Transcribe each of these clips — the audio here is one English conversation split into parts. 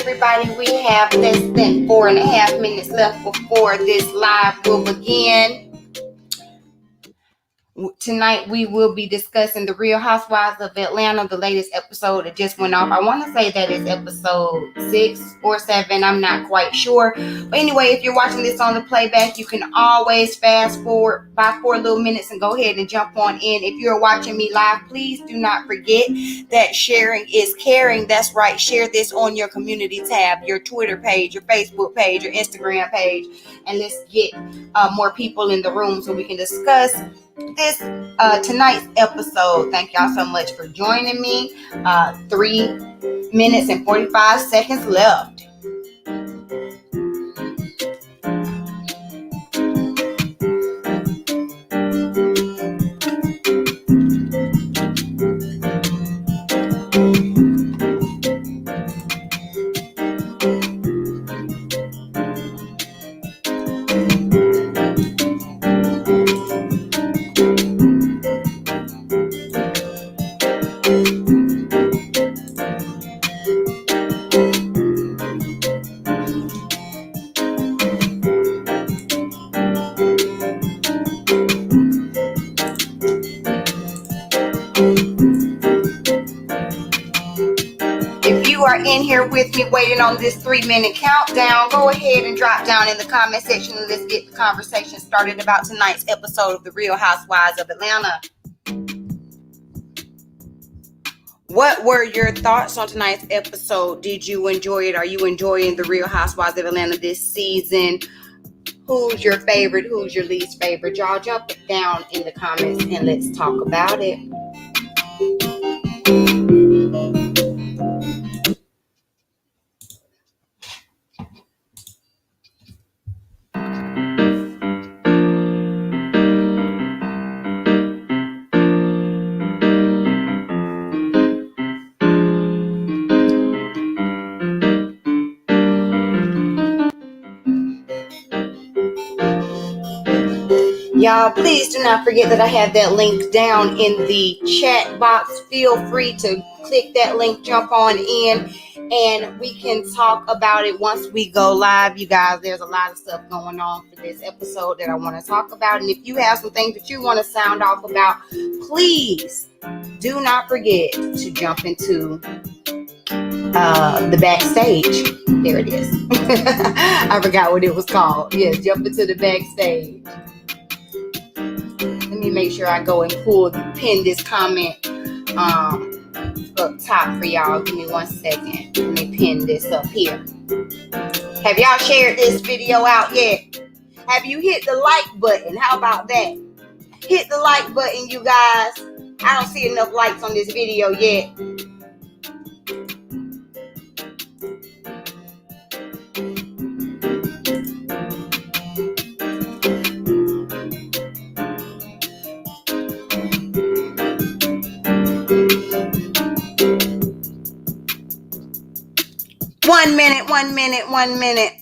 everybody. We have less than 4.5 minutes left before this live will begin. Tonight we will be discussing the Real Housewives of Atlanta, the latest episode that just went off. I want to say that it's episode 6 or 7. I'm not quite sure. But anyway, if you're watching this on the playback, you can always fast forward by 4 little minutes and go ahead and jump on in. If you're watching me live, please do not forget that sharing is caring. That's right. Share this on your community tab, your Twitter page, your Facebook page, your Instagram page. And let's get more people in the room so we can discuss this tonight's episode. Thank y'all so much for joining me. 3 minutes and 45 seconds left. In here with me waiting on this 3-minute countdown, go ahead and drop down in the comment section and let's get the conversation started about tonight's episode of the Real Housewives of Atlanta. What were your thoughts on tonight's episode? Did you enjoy it? Are you enjoying the Real Housewives of Atlanta this season? Who's your favorite? Who's your least favorite? Y'all jump it down in the comments and let's talk about it. Y'all, please do not forget that I have that link down in the chat box. Feel free to click that link, jump on in, and we can talk about it once we go live. You guys, there's a lot of stuff going on for this episode that I want to talk about. And if you have some things that you want to sound off about, please do not forget to jump into the backstage. There it is. I forgot what it was called. Yes, jump into the backstage. Let me make sure I go and pin this comment up top for y'all. Give me 1 second. Let me pin this up here. Have y'all shared this video out yet? Have you hit the like button? How about that? Hit the like button, you guys. I don't see enough likes on this video yet. One minute.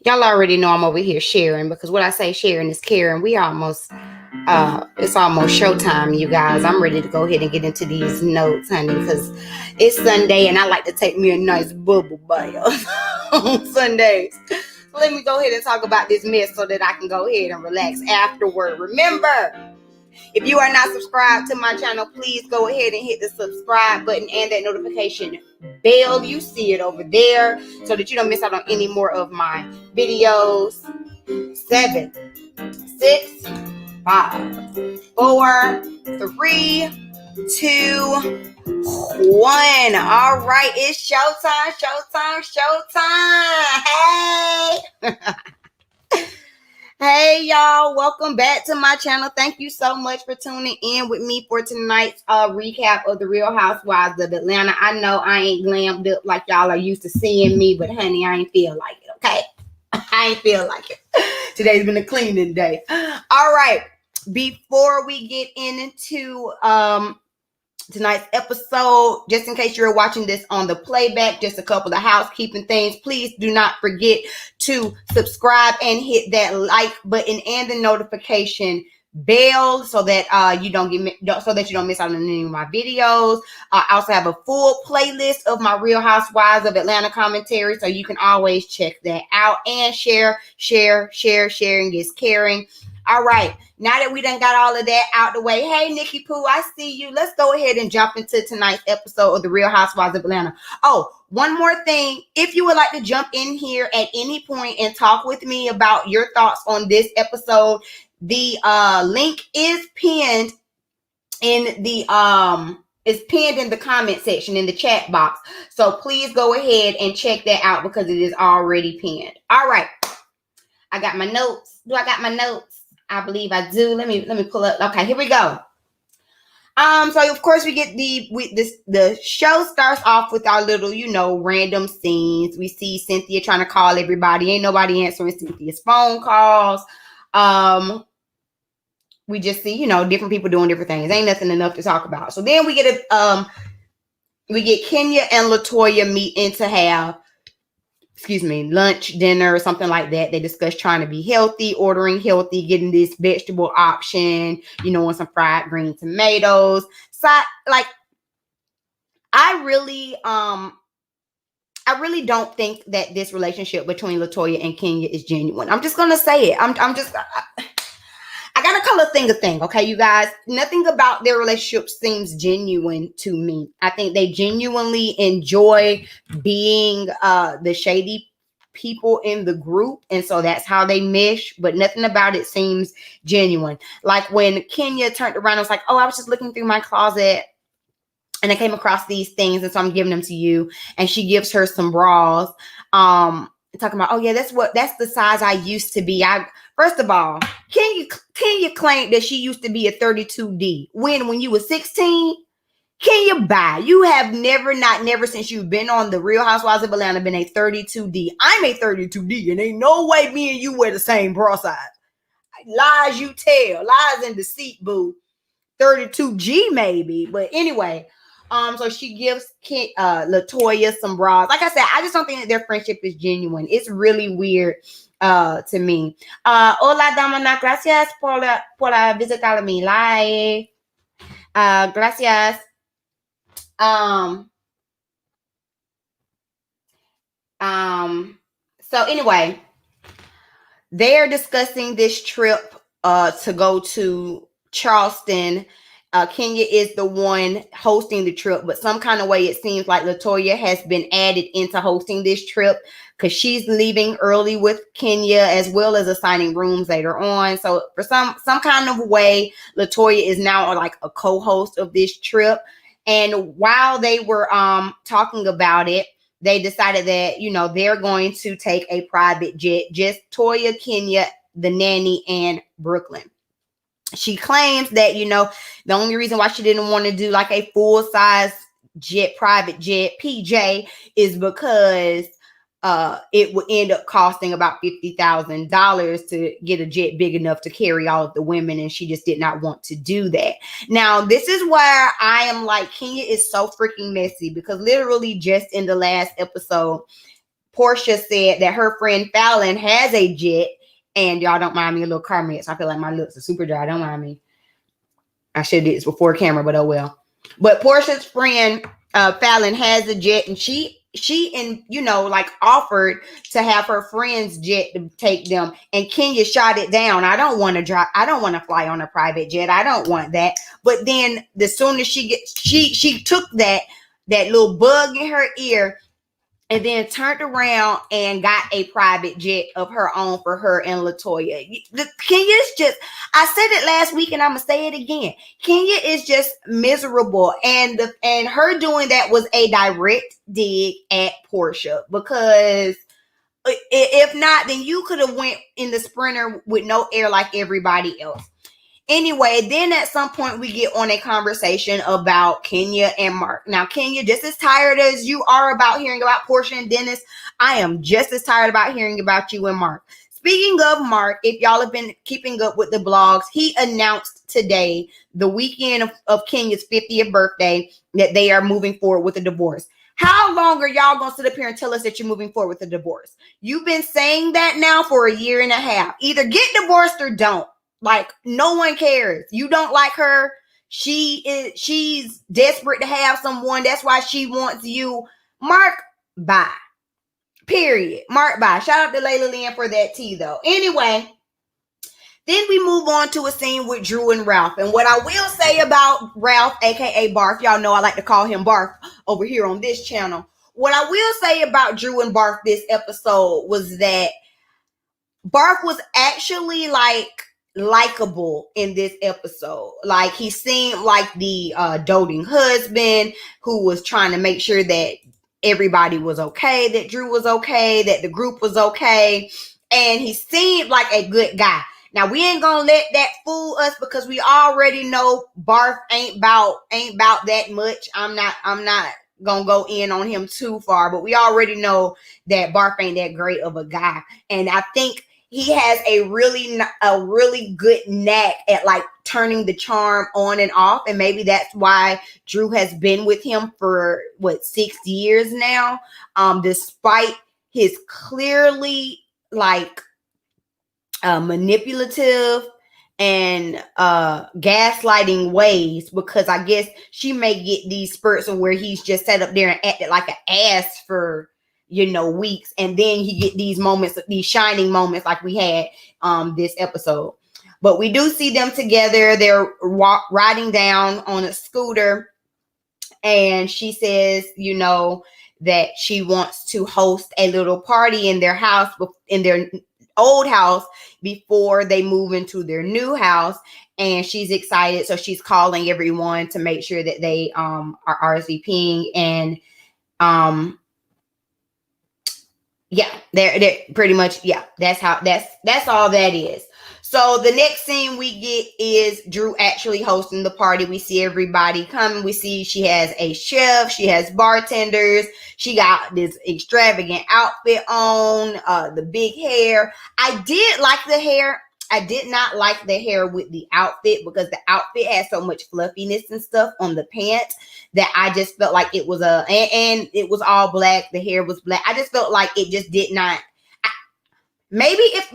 Y'all already know I'm over here sharing, because what I say sharing is caring. We almost it's almost showtime, you guys. I'm ready to go ahead and get into these notes, honey, because it's Sunday and I like to take me a nice bubble bath on Sundays. So let me go ahead and talk about this mess so that I can go ahead and relax afterward. Remember, if you are not subscribed to my channel, please go ahead and hit the subscribe button and that notification bell. You see it over there so that you don't miss out on any more of my videos. 7, 6, 5, 4, 3, 2, 1. All right, it's showtime. Hey. Hey, y'all. Welcome back to my channel. Thank you so much for tuning in with me for tonight's recap of the Real Housewives of Atlanta. I know I ain't glammed up like y'all are used to seeing me, but honey, I ain't feel like it, okay? I ain't feel like it. Today's been a cleaning day. All right. Before we get into tonight's episode. Just in case you're watching this on the playback, just a couple of housekeeping things. Please do not forget to subscribe and hit that like button and the notification bell so that you don't miss out on any of my videos. I also have a full playlist of my Real Housewives of Atlanta commentary, so you can always check that out. And sharing is caring. All right, now that we done got all of that out the way, hey, Nikki Pooh, I see you. Let's go ahead and jump into tonight's episode of The Real Housewives of Atlanta. Oh, one more thing. If you would like to jump in here at any point and talk with me about your thoughts on this episode, the link is pinned in the comment section in the chat box. So please go ahead and check that out because it is already pinned. All right, I got my notes. Do I got my notes? I believe I do. Let me pull up. Okay, here we go. So of course we get the show starts off with our little, random scenes. We see Cynthia trying to call everybody. Ain't nobody answering Cynthia's phone calls. We just see, different people doing different things. Ain't nothing enough to talk about. So then we get Kenya and LaToya meeting to have lunch, dinner, or something like that. They discuss trying to be healthy, ordering healthy, getting this vegetable option, and some fried green tomatoes. So, I really don't think that this relationship between LaToya and Kenya is genuine. I'm just gonna say it. I gotta call a thing, okay, you guys? Nothing about their relationship seems genuine to me. I think they genuinely enjoy being the shady people in the group, and so that's how they mesh, but nothing about it seems genuine. Like when Kenya turned around, I was like, oh, I was just looking through my closet and I came across these things, and so I'm giving them to you. And she gives her some bras. Talking about, oh yeah, that's the size I used to be. First of all, Kenya claimed that she used to be a 32D. When you were 16, Kenya, bye. You have never since you've been on the Real Housewives of Atlanta been a 32D. I'm a 32D, and ain't no way me and you wear the same bra size. Lies you tell, lies and deceit, boo. 32G maybe, but anyway. So she gives LaToya some bras. Like I said, I just don't think that their friendship is genuine. It's really weird to me. Hola, Damana. Gracias por visitar mi live. Gracias. So anyway, they're discussing this trip to go to Charleston. Kenya is the one hosting the trip, but some kind of way it seems like LaToya has been added into hosting this trip because she's leaving early with Kenya as well as assigning rooms later on. So for some kind of way, LaToya is now like a co-host of this trip. And while they were talking about it, they decided that, they're going to take a private jet, just Toya, Kenya, the nanny, and Brooklyn. She claims that, the only reason why she didn't want to do like a full-size jet, private jet, PJ, is because it would end up costing about $50,000 to get a jet big enough to carry all of the women, and she just did not want to do that. Now, this is where I am like, Kenya is so freaking messy, because literally just in the last episode, Portia said that her friend Fallon has a jet. And y'all don't mind me a little comment. So I feel like my lips are super dry. Don't mind me. I should have did this before camera, but oh well. But Portia's friend Fallon has a jet, and she offered to have her friend's jet to take them, and Kenya shot it down. I don't want to fly on a private jet. I don't want that. But then as soon as she took that little bug in her ear, and then turned around and got a private jet of her own for her and LaToya. Kenya's just, I said it last week and I'm going to say it again. Kenya is just miserable. And her doing that was a direct dig at Portia, because if not, then you could have went in the Sprinter with no air like everybody else. Anyway, then at some point we get on a conversation about Kenya and Mark. Now, Kenya, just as tired as you are about hearing about Portia and Dennis, I am just as tired about hearing about you and Mark. Speaking of Mark, if y'all have been keeping up with the blogs, he announced today, the weekend of Kenya's 50th birthday, that they are moving forward with a divorce. How long are y'all going to sit up here and tell us that you're moving forward with a divorce? You've been saying that now for a year and a half. Either get divorced or don't. Like, no one cares. You don't like her. She's desperate to have someone. That's why she wants you. Mark, bye. Period. Mark, bye. Shout out to Layla Lynn for that tea, though. Anyway, then we move on to a scene with Drew and Ralph. And what I will say about Ralph, aka Barf, y'all know I like to call him Barf over here on this channel. What I will say about Drew and Barf this episode was that Barf was actually likable in this episode. Like, he seemed like the doting husband who was trying to make sure that everybody was okay, that Drew was okay, that the group was okay, and he seemed like a good guy. Now, we ain't gonna let that fool us, because we already know Barf ain't about that much. I'm not gonna go in on him too far, but we already know that Barf ain't that great of a guy. And I think he has a really good knack at like turning the charm on and off. And maybe that's why Drew has been with him for 6 years now. Despite his clearly like manipulative and gaslighting ways, because I guess she may get these spurts of where he's just sat up there and acted like an ass for weeks, and then he get these moments, these shining moments like we had this episode. But we do see them together. They're riding down on a scooter, and she says that she wants to host a little party in their house, in their old house, before they move into their new house. And she's excited, so she's calling everyone to make sure that they are RSVPing. And yeah, they're pretty much, yeah, that's all that is. So the next scene we get is Drew actually hosting the party. We see everybody coming. We see she has a chef. She has bartenders. She got this extravagant outfit on, the big hair. I did like the hair. I did not like the hair with the outfit, because the outfit had so much fluffiness and stuff on the pants that I just felt like it was and it was all black. The hair was black. I just felt like it just did not. Maybe if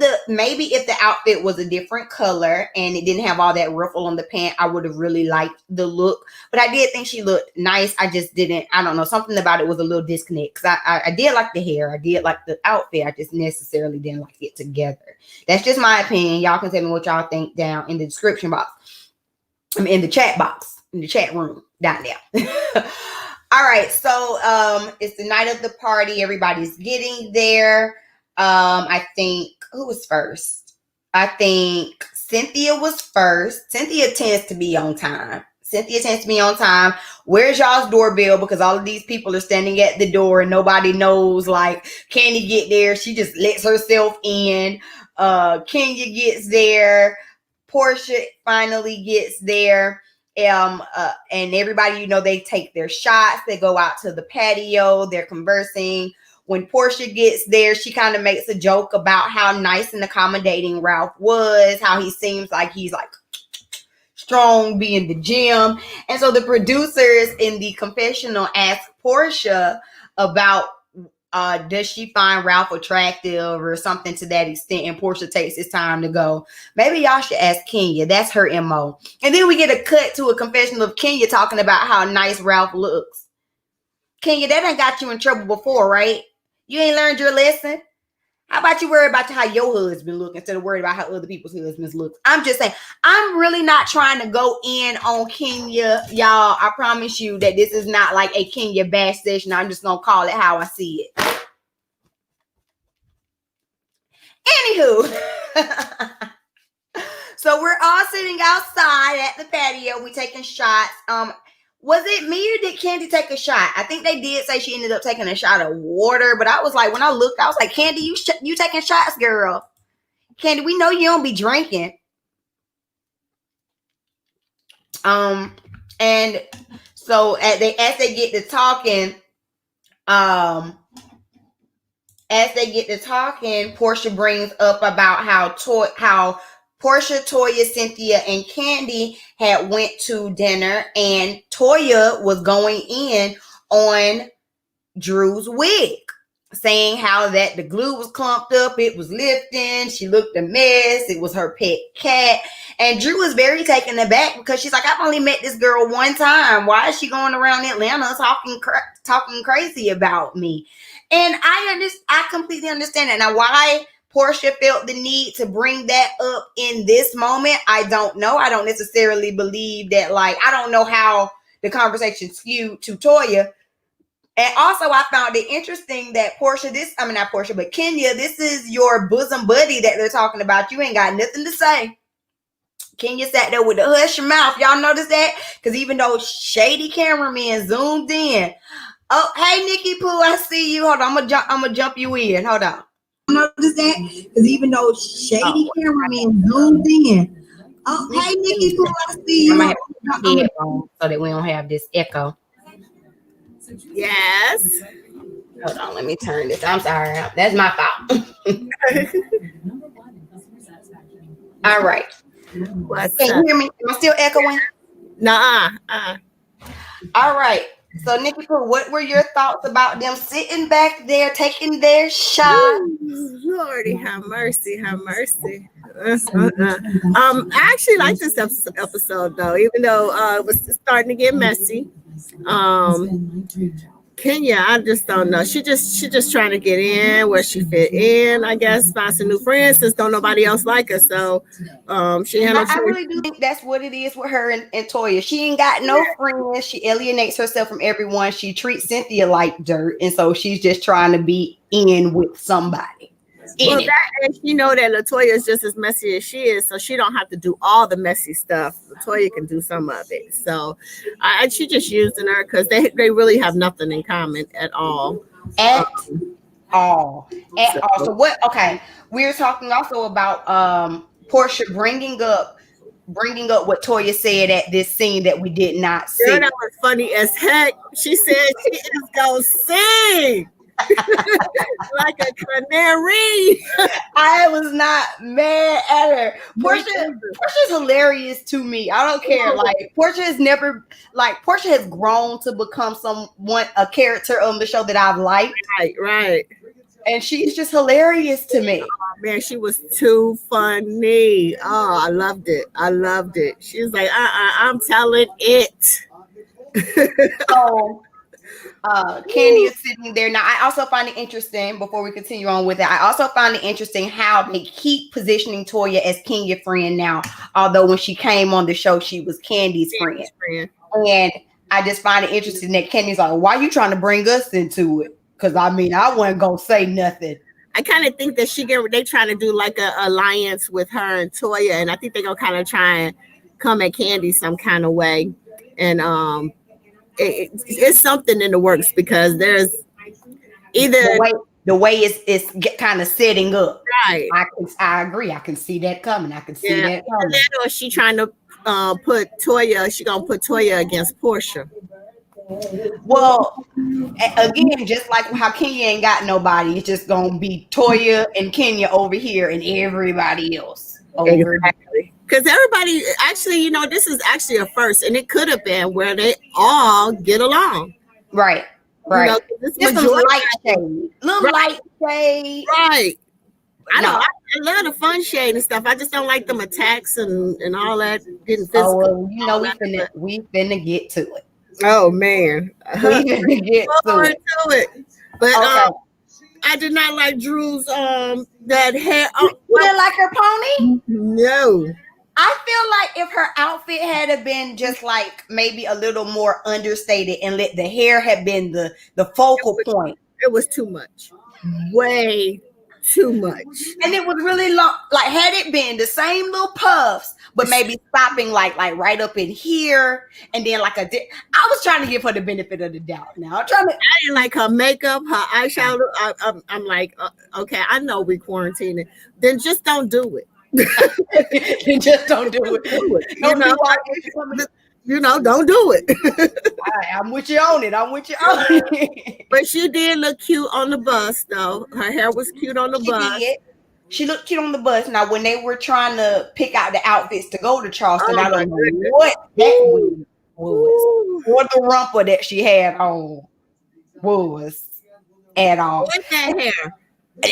the outfit was a different color and it didn't have all that ruffle on the pant, I would have really liked the look. But I did think she looked nice. I just didn't. I don't know. Something about it was a little disconnect, because I did like the hair. I did like the outfit. I just necessarily didn't like it together. That's just my opinion. Y'all can tell me what y'all think down in the description box. In the chat box, in the chat room down there. All right. So it's the night of the party. Everybody's getting there. I think, who was first? I think Cynthia was first. Cynthia tends to be on time. Where's y'all's doorbell? Because all of these people are standing at the door and nobody knows, like, can he get there? She just lets herself in. Kenya gets there. Portia finally gets there. And everybody, they take their shots. They go out to the patio. They're conversing. When Portia gets there, she kind of makes a joke about how nice and accommodating Ralph was, how he seems like he's like strong, be in the gym. And so the producers in the confessional ask Portia about does she find Ralph attractive or something to that extent. And Portia takes his time to go, maybe y'all should ask Kenya. That's her MO. And then we get a cut to a confessional of Kenya talking about how nice Ralph looks. Kenya, that ain't got you in trouble before, right? You ain't learned your lesson. How about you worry about how your husband look instead of worried about how other people's husbands look? I'm just saying, I'm really not trying to go in on Kenya, y'all. I promise you that this is not like a Kenya bash session. I'm just going to call it how I see it. Anywho. So we're all sitting outside at the patio. We taking shots. Was it me or did Candy take a shot? I think they did say she ended up taking a shot of water, but I was like, when I looked, I was like, Candy, you taking shots, girl. Candy, we know you don't be drinking. And so as they get to talking, as they get to talking, Portia brings up about how Portia, Toya, Cynthia, and Candy had went to dinner, and Toya was going in on Drew's wig, saying how that the glue was clumped up, it was lifting, she looked a mess, it was her pet cat. And Drew was very taken aback because she's like, I've only met this girl one time. Why is she going around Atlanta talking crazy about me? And I completely understand that. Now, why Portia felt the need to bring that up in this moment, I don't know. I don't necessarily believe that, like, I don't know how the conversation skewed to Toya. And also, I found it interesting that Portia, not Portia, but Kenya, this is your bosom buddy that they're talking about. You ain't got nothing to say. Kenya sat there with the hush your mouth. Y'all notice that? Because even though shady cameraman zoomed in. Oh, hey, Nikki Pooh, I see you. Hold on, I'm gonna jump you in. Hold on. Notice that? Because even though shady cameraman zoomed in. Oh, hey, Nikki Pooh, I see you. I'm gonna have on so that we don't have this echo. Yes. Hold on, let me turn this. I'm sorry. That's my fault. All right. Can you hear me? Am I still echoing? Nah. All right. So, Nikki Pooh, what were your thoughts about them sitting back there taking their shot? Lordy, have mercy, have mercy. I actually like this episode though, even though it was starting to get messy. Kenya, I just don't know. She just trying to get in where she fit in. I guess find some new friends since don't nobody else like her. So she had no choice. I really do think that's what it is with her and Toya. She ain't got no friends. She alienates herself from everyone. She treats Cynthia like dirt, and so she's just trying to be in with somebody. Well, and she know that LaToya is just as messy as she is, so she don't have to do all the messy stuff. LaToya can do some of it. So she just using her because they really have nothing in common at all. At all. So what? Okay, we're talking also about Portia bringing up what Toya said at this scene that we did not see. Girl, that was funny as heck. She said she is gonna sing. Like a canary. I was not mad at her. Portia's hilarious to me. I don't care. Like Portia has grown to become a character on the show that I've liked. Right. And she's just hilarious to me. Oh, man, she was too funny. Oh, I loved it. She was like, I'm telling it. So Candy is sitting there. Now, I also find it interesting, before we continue on with it, I also find it interesting how they keep positioning Toya as Kenya's friend now, although when she came on the show, she was Candy's friend. And I just find it interesting that Candy's like, why are you trying to bring us into it? Because, I wasn't going to say nothing. I kind of think that they trying to do like an alliance with her and Toya, and I think they're going to kind of try and come at Candy some kind of way. And it's something in the works because there's either the way it's kind of setting up. Right. I agree. I can see that coming. I can see that coming. Or she trying to put Toya. She gonna put Toya against Portia. Well, again, just like how Kenya ain't got nobody, it's just gonna be Toya and Kenya over here and everybody else over. Exactly. Because everybody, actually, this is actually a first, and it could have been where they all get along. Right. Just some light shade. Light shade. Right. I love the fun shade and stuff. I just don't like them attacks and all that getting physical. We finna get to it. Oh, man. We finna get to it. But I did not like Drew's that hair. You didn't like her pony? No. I feel like if her outfit had been just like maybe a little more understated and let the hair have been the focal point. It was too much. Way too much. And it was really long. Like had it been the same little puffs, but maybe stopping like right up in here and then like I was trying to give her the benefit of the doubt. Now I didn't like her makeup, her eyeshadow. I'm like, okay, I know we quarantining. Then just don't do it. Just don't do it. don't do it. I'm with you on it. I'm with you on it. But she did look cute on the bus, though. Her hair was cute on the She bus. did. She looked cute on the bus. Now, when they were trying to pick out the outfits to go to Charleston, Oh I my don't know goodness. what that wig was, Ooh. or the rumper that she had on was at all. With that hair.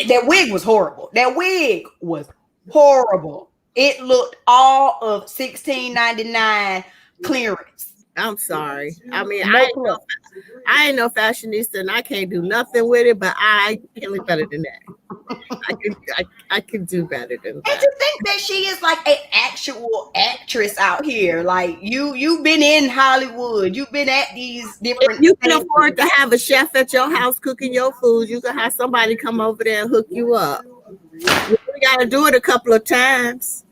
That wig was horrible. That wig was horrible. It looked all of $16.99 clearance. I'm sorry. I mean, No plus. I ain't no fashionista and I can't do nothing with it, but I can look better than that. I can do better than And that. to think that she is like an actual actress out here. Like you've been in Hollywood. You've been at these different If you can things. afford to have a chef at your house cooking your food, you can have somebody come over there and hook you up. You got to do it a couple of times.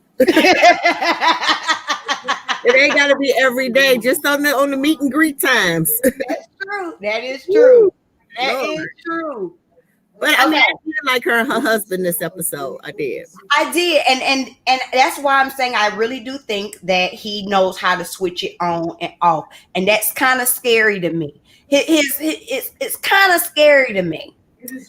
It ain't got to be every day, just on the meet and greet times. That's true. That is true. That Lord. is true. But I mean, I did like her husband this episode. I did. I did, and that's why I'm saying I really do think that he knows how to switch it on and off, and that's kind of scary to me. It's kind of scary to me.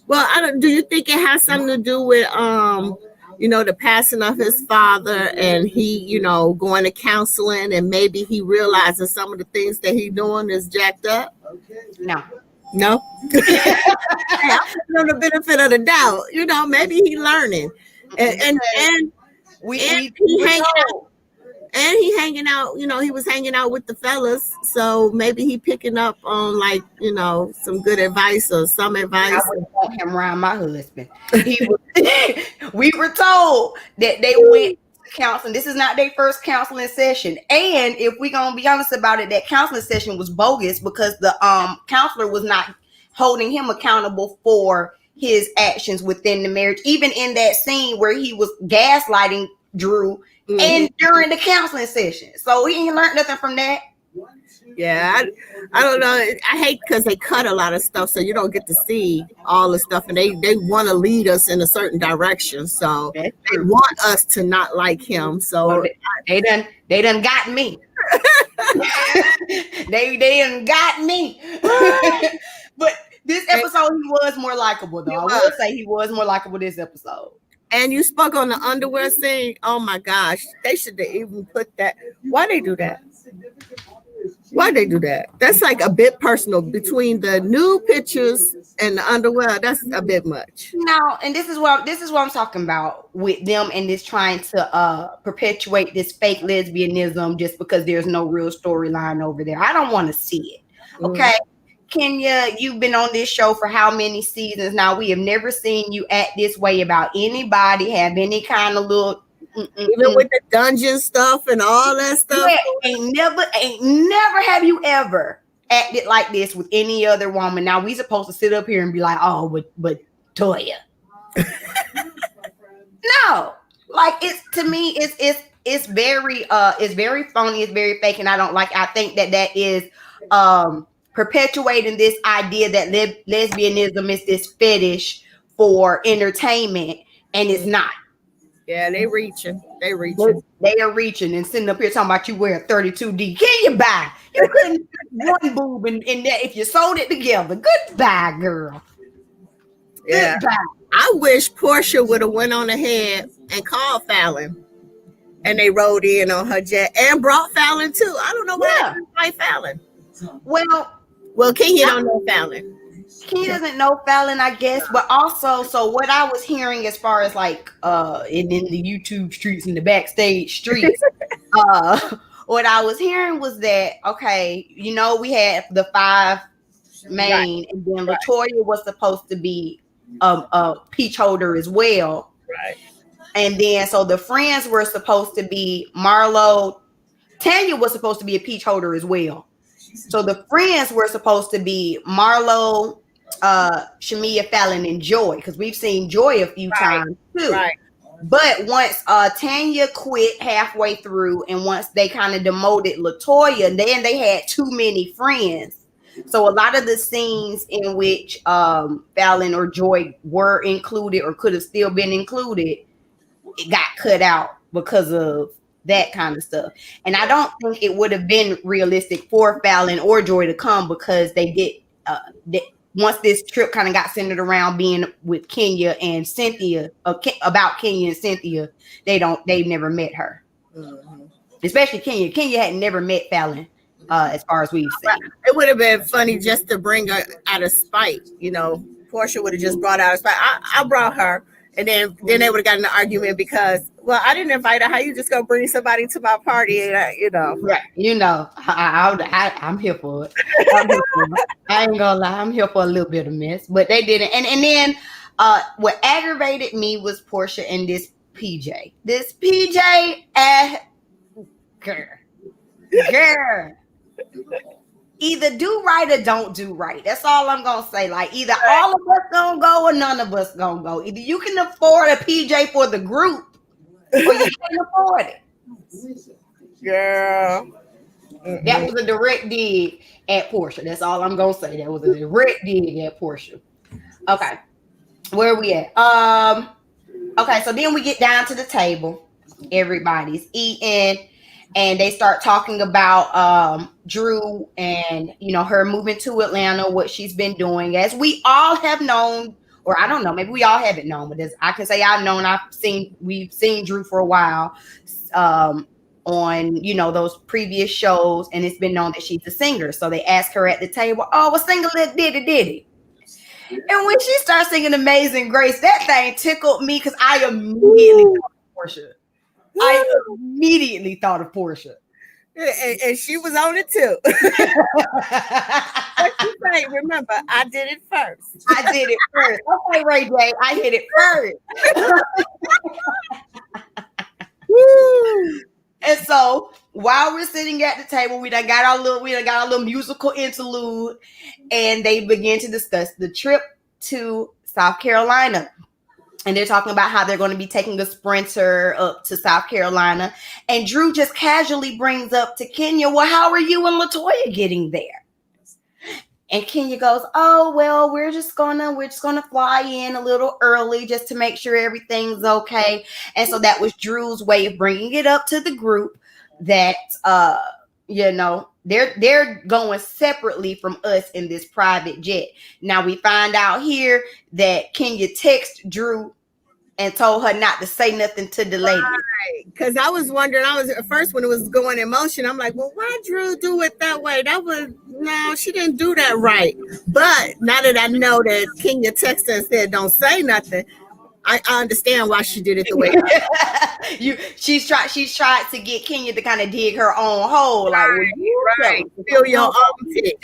Well, do you think it has something to do with the passing of his father and he, going to counseling and maybe he realizes some of the things that he's doing is jacked up? No. Hey, I'm giving him the benefit of the doubt. Maybe he's learning. And he hanging out, he was hanging out with the fellas. So maybe he picking up on some good advice or some advice. I wouldn't want him around my husband. We were told that they went to counseling. This is not their first counseling session. And if we're gonna be honest about it, that counseling session was bogus because the counselor was not holding him accountable for his actions within the marriage. Even in that scene where he was gaslighting Drew. Mm-hmm. And during the counseling session. So he ain't learned nothing from that. Yeah, I don't know. I hate because they cut a lot of stuff, so you don't get to see all the stuff, and they want to lead us in a certain direction. So they want us to not like him. So they done got me. they done got me. But this episode he was more likable, though. I will say he was more likable this episode. And you spoke on the underwear scene. Oh my gosh, they should have even put that. Why they do that? Why they do that? That's like a bit personal between the new pictures and the underwear. That's a bit much. No, and this is what I'm talking about with them and this trying to perpetuate this fake lesbianism just because there's no real storyline over there. I don't want to see it. Okay. Kenya, you've been on this show for how many seasons now? We have never seen you act this way about anybody, have any kind of little even with the dungeon stuff and all that stuff. Yeah, ain't never have you ever acted like this with any other woman. Now we supposed to sit up here and be like, oh, but Toya. No, like to me, it's very phony, it's very fake, and I don't like. I think that is perpetuating this idea that lesbianism is this fetish for entertainment, and it's not. Yeah, they reaching. They are reaching and sitting up here talking about you wear 32D. Can you buy? You couldn't put one boob in that if you sold it together. Goodbye, girl. Yeah. Goodbye. I wish Portia would have went on ahead and called Fallon. And they rode in on her jet and brought Fallon too. I don't know why I didn't like Fallon. Well, Kenya don't know Fallon. He doesn't know Fallon, I guess, but also, so what I was hearing as far as like in the YouTube streets and the backstage streets, what I was hearing was that we had the 5 main, and then Latoya was supposed to be a peach holder as well, right? And then so the friends were supposed to be Marlo, Tanya was supposed to be a peach holder as well. So the friends were supposed to be Marlo, Shamia, Fallon, and Joy, because we've seen Joy a few times too. Right. But once Tanya quit halfway through, and once they kind of demoted Latoya, then they had too many friends. So a lot of the scenes in which Fallon or Joy were included or could have still been included, it got cut out because of that kind of stuff. And I don't think it would have been realistic for Fallon or Joy to come because they did once this trip kind of got centered around being with Kenya and Cynthia, about Kenya and Cynthia, they've never met her. Mm-hmm. Especially Kenya. Kenya had never met Fallon, as far as we've seen. It would have been funny just to bring her out of spite. You know, Portia would have just brought out of spite. I brought her. And then they would have gotten an argument because, well, I didn't invite her. How you just gonna bring somebody to my party? And you know, right? You know, I'm here for it. I ain't gonna lie, I'm here for a little bit of mess, but they didn't. And then what aggravated me was Portia and this PJ. This PJ, girl. Either do right or don't do right. That's all I'm gonna say. Like either all of us gonna go or none of us gonna go. Either you can afford a PJ for the group or you can't afford it. Girl. That was a direct dig at Portia. That's all I'm gonna say. That was a direct dig at Portia. Okay. Where are we at? Okay, so then we get down to the table. Everybody's eating. And they start talking about Drew and, you know, her moving to Atlanta, what she's been doing. As we all have known, or I don't know, maybe we all haven't known, but I can say I've known, we've seen Drew for a while on, you know, those previous shows. And it's been known that she's a singer. So they ask her at the table, oh, well, sing a little ditty. And when she starts singing Amazing Grace, that thing tickled me because I immediately thought of Portia. I immediately thought of Portia. And she was on it too. What you say? Remember, I did it first. I did it first. Okay, Ray J, I hit it first. And so while we're sitting at the table, we done got our little musical interlude, and they begin to discuss the trip to South Carolina. And they're talking about how they're going to be taking a sprinter up to South Carolina. And Drew just casually brings up to Kenya, well, how are you and LaToya getting there? And Kenya goes, oh, well, we're just gonna fly in a little early just to make sure everything's okay. And so that was Drew's way of bringing it up to the group that, you know, they're going separately from us in this private jet. Now we find out here that Kenya texted Drew and told her not to say nothing to the lady. Right. Because I was wondering, at first when it was going in motion, I'm like, well, why Drew do it that way? No, she didn't do that right. But now that I know that Kenya texted and said, don't say nothing, I understand why she did it the way. She's tried to get Kenya to kind of dig her own hole, like right. Spill your own tea.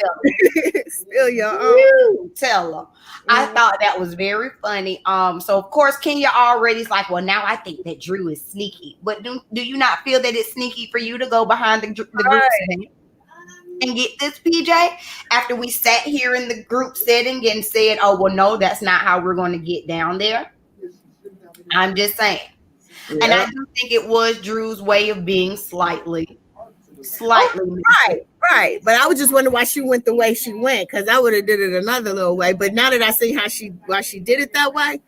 Spill your own. Tell her. I thought that was very funny. So of course Kenya already is like, well, now I think that Drew is sneaky. But do you not feel that it's sneaky for you to go behind the group and get this PJ after we sat here in the group setting and said, oh, well, no, that's not how we're going to get down there? I'm just saying. Yeah. And I do think it was Drew's way of being slightly. Right. But I was just wondering why she went the way she went, because I would have did it another little way. But now that I see why she did it that way,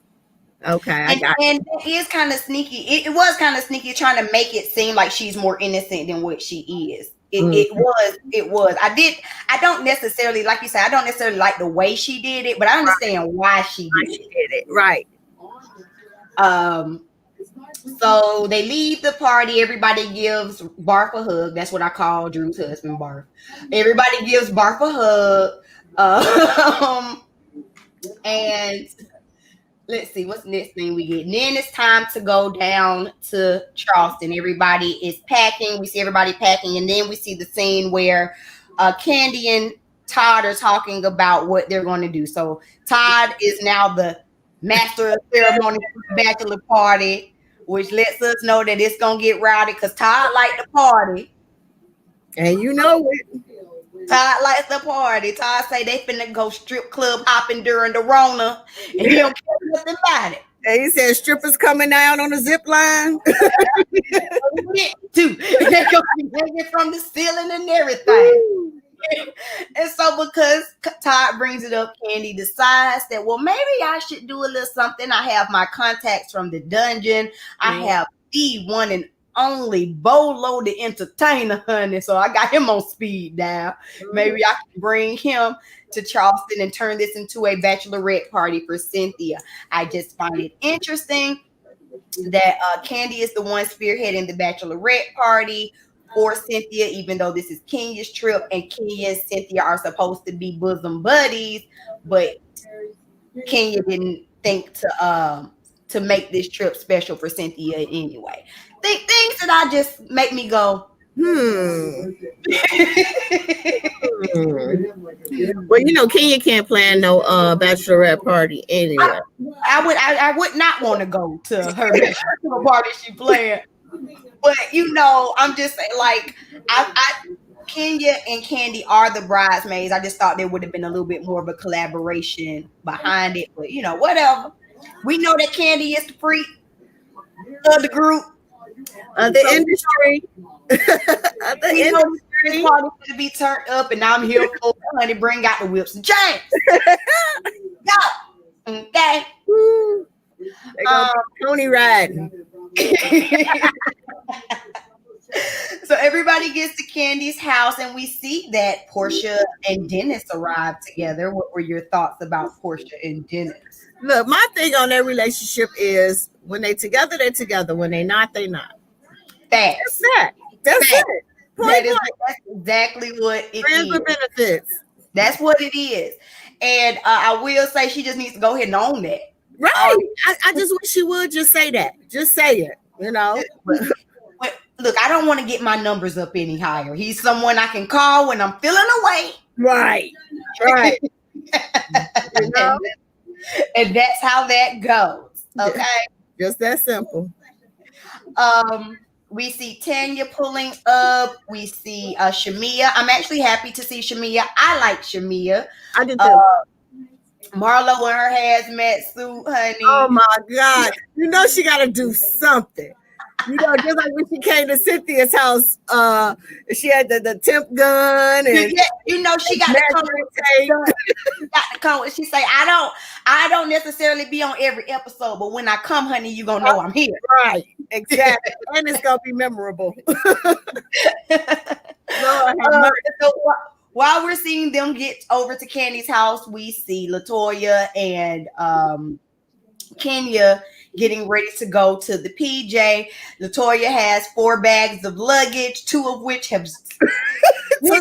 okay, I got it. And it is kind of sneaky. It was kind of sneaky trying to make it seem like she's more innocent than what she is. It was. I don't necessarily, like you said, I don't necessarily like the way she did it, but I understand why she did it. Right. So they leave the party. Everybody gives Barf a hug. That's what I call Drew's husband, Barf. Everybody gives Barf a hug. And let's see, what's the next thing we get? And then it's time to go down to Charleston. Everybody is packing. We see everybody packing. And then we see the scene where Candy and Todd are talking about what they're going to do. So Todd is now the master of ceremony for the bachelor party, which lets us know that it's gonna get rowdy because Todd liked the party. And you know it. Todd likes the party. Todd say they finna go strip club hopping during the Rona, and he don't care nothing about it. And he said strippers coming down on the zip line. Too. They're gonna be hanging from the ceiling and everything. And so because Todd brings it up, Candy decides that, well, maybe I should do a little something. I have my contacts from the dungeon. I have the one and only Bolo the entertainer, honey. So I got him on speed dial. Maybe I can bring him to Charleston and turn this into a bachelorette party for Cynthia. I just find it interesting that Candy is the one spearheading the bachelorette party for Cynthia, even though this is Kenya's trip and Kenya and Cynthia are supposed to be bosom buddies, but Kenya didn't think to make this trip special for Cynthia anyway. Things that I just make me go, Well, you know, Kenya can't plan no bachelorette party anyway. I would not want to go to her bachelorette party she planned. But you know, I'm just saying, like, I Kenya and Candy are the bridesmaids. I just thought there would have been a little bit more of a collaboration behind it. But you know, whatever. We know that Candy is the freak of the group. The industry. We know this party to be turned up, and I'm here for honey. Bring out the whips and chains. Go. Okay. Pony riding. So everybody gets to Candy's house, and we see that Portia and Dennis arrived together. What were your thoughts about Portia and Dennis? Look, my thing on their relationship is when they together, they're together. When they not, they not. Facts. That's it. That's exactly what it Friends is. with benefits. That's what it is. And I will say she just needs to go ahead and own that. Right. I just wish she would just say that. Just say it. You know. But look, I don't want to get my numbers up any higher. He's someone I can call when I'm feeling away. Right. You know? And that's how that goes. Okay. Just that simple. We see Tanya pulling up. We see Shamia. I'm actually happy to see Shamia. I like Shamia. I did too. Marlo in her hazmat suit, honey. Oh my God. You know she gotta do something. You know, just like when she came to Cynthia's house, she had the temp gun and you know she got to come with she say, I don't necessarily be on every episode, but when I come, honey, you gonna know I'm here. Right, exactly. And it's gonna be memorable. So while we're seeing them get over to Candy's house, we see Latoya and Kenya getting ready to go to the PJ. Latoya has 4 bags of luggage, 2 of which have they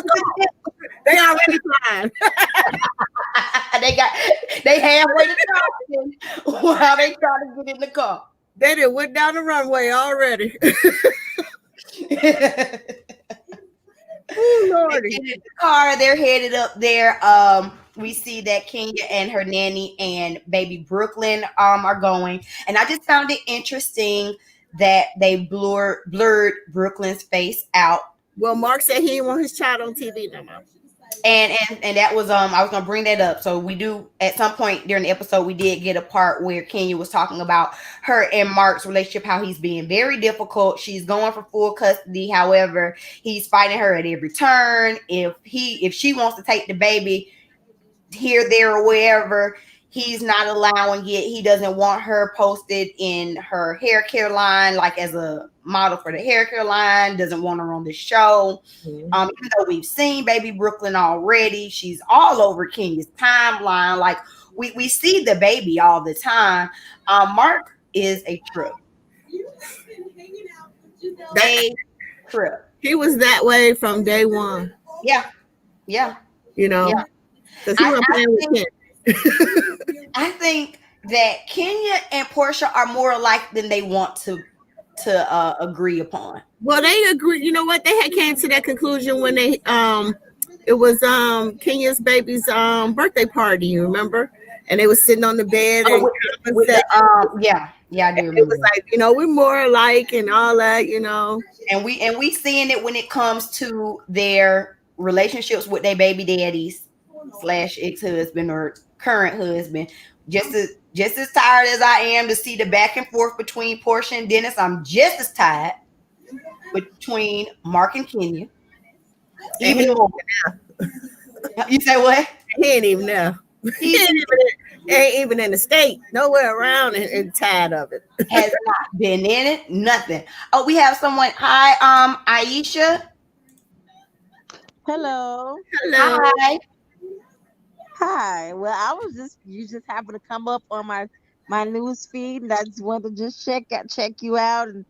already flying. they halfway to talking while they try to get in the car. They done went down the runway already. Oh, Lordy. In the car, they're headed up there. We see that Kenya and her nanny and baby Brooklyn are going. And I just found it interesting that they blurred Brooklyn's face out. Well, Mark said he didn't want his child on TV no more. And that was I was gonna bring that up. So we do at some point during the episode we did get a part where Kenya was talking about her and Mark's relationship, how he's being very difficult. She's going for full custody. However, he's fighting her at every turn. If she wants to take the baby here, there, or wherever, he's not allowing it. He doesn't want her posted in her hair care line, like as a model for the hair care line. Doesn't want her on the show. Even though we've seen baby Brooklyn already, she's all over Kenya's timeline. Like we see the baby all the time. Mark is a trip. He was that way from day one. Yeah. You know, because he was playing with Kenya. I think that Kenya and Portia are more alike than they want to agree upon. Well, they agree. You know what? They had came to that conclusion when they it was Kenya's baby's birthday party. You remember? And they was sitting on the bed. And yeah, I do remember. It was like, you know, we're more alike and all that, you know. And we seeing it when it comes to their relationships with their baby daddies / ex-husband or current husband. Just as tired as I am to see the back and forth between Portia and Dennis, I'm just as tired between Mark and Kenya. Even more. You say what? He ain't even there. Ain't even in the state, nowhere around, and tired of it. Has not been in it. Nothing. Oh, we have someone. Hi, Aisha. Hello. Hello. Hi. Hi. Well, I was just you just happened to come up on my news feed, and I just wanted to just check you out and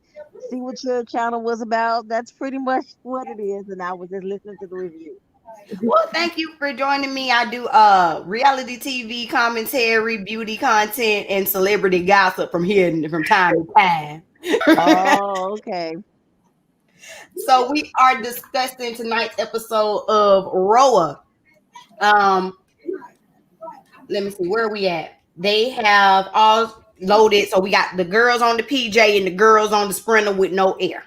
see what your channel was about. That's pretty much what it is, and I was just listening to the review. Well, thank you for joining me. I do reality TV commentary, beauty content, and celebrity gossip from here from time to time. Oh, okay. So we are discussing tonight's episode of Roa. Um, let me see where are we at. They have all loaded. So we got the girls on the PJ and the girls on the Sprinter with no air.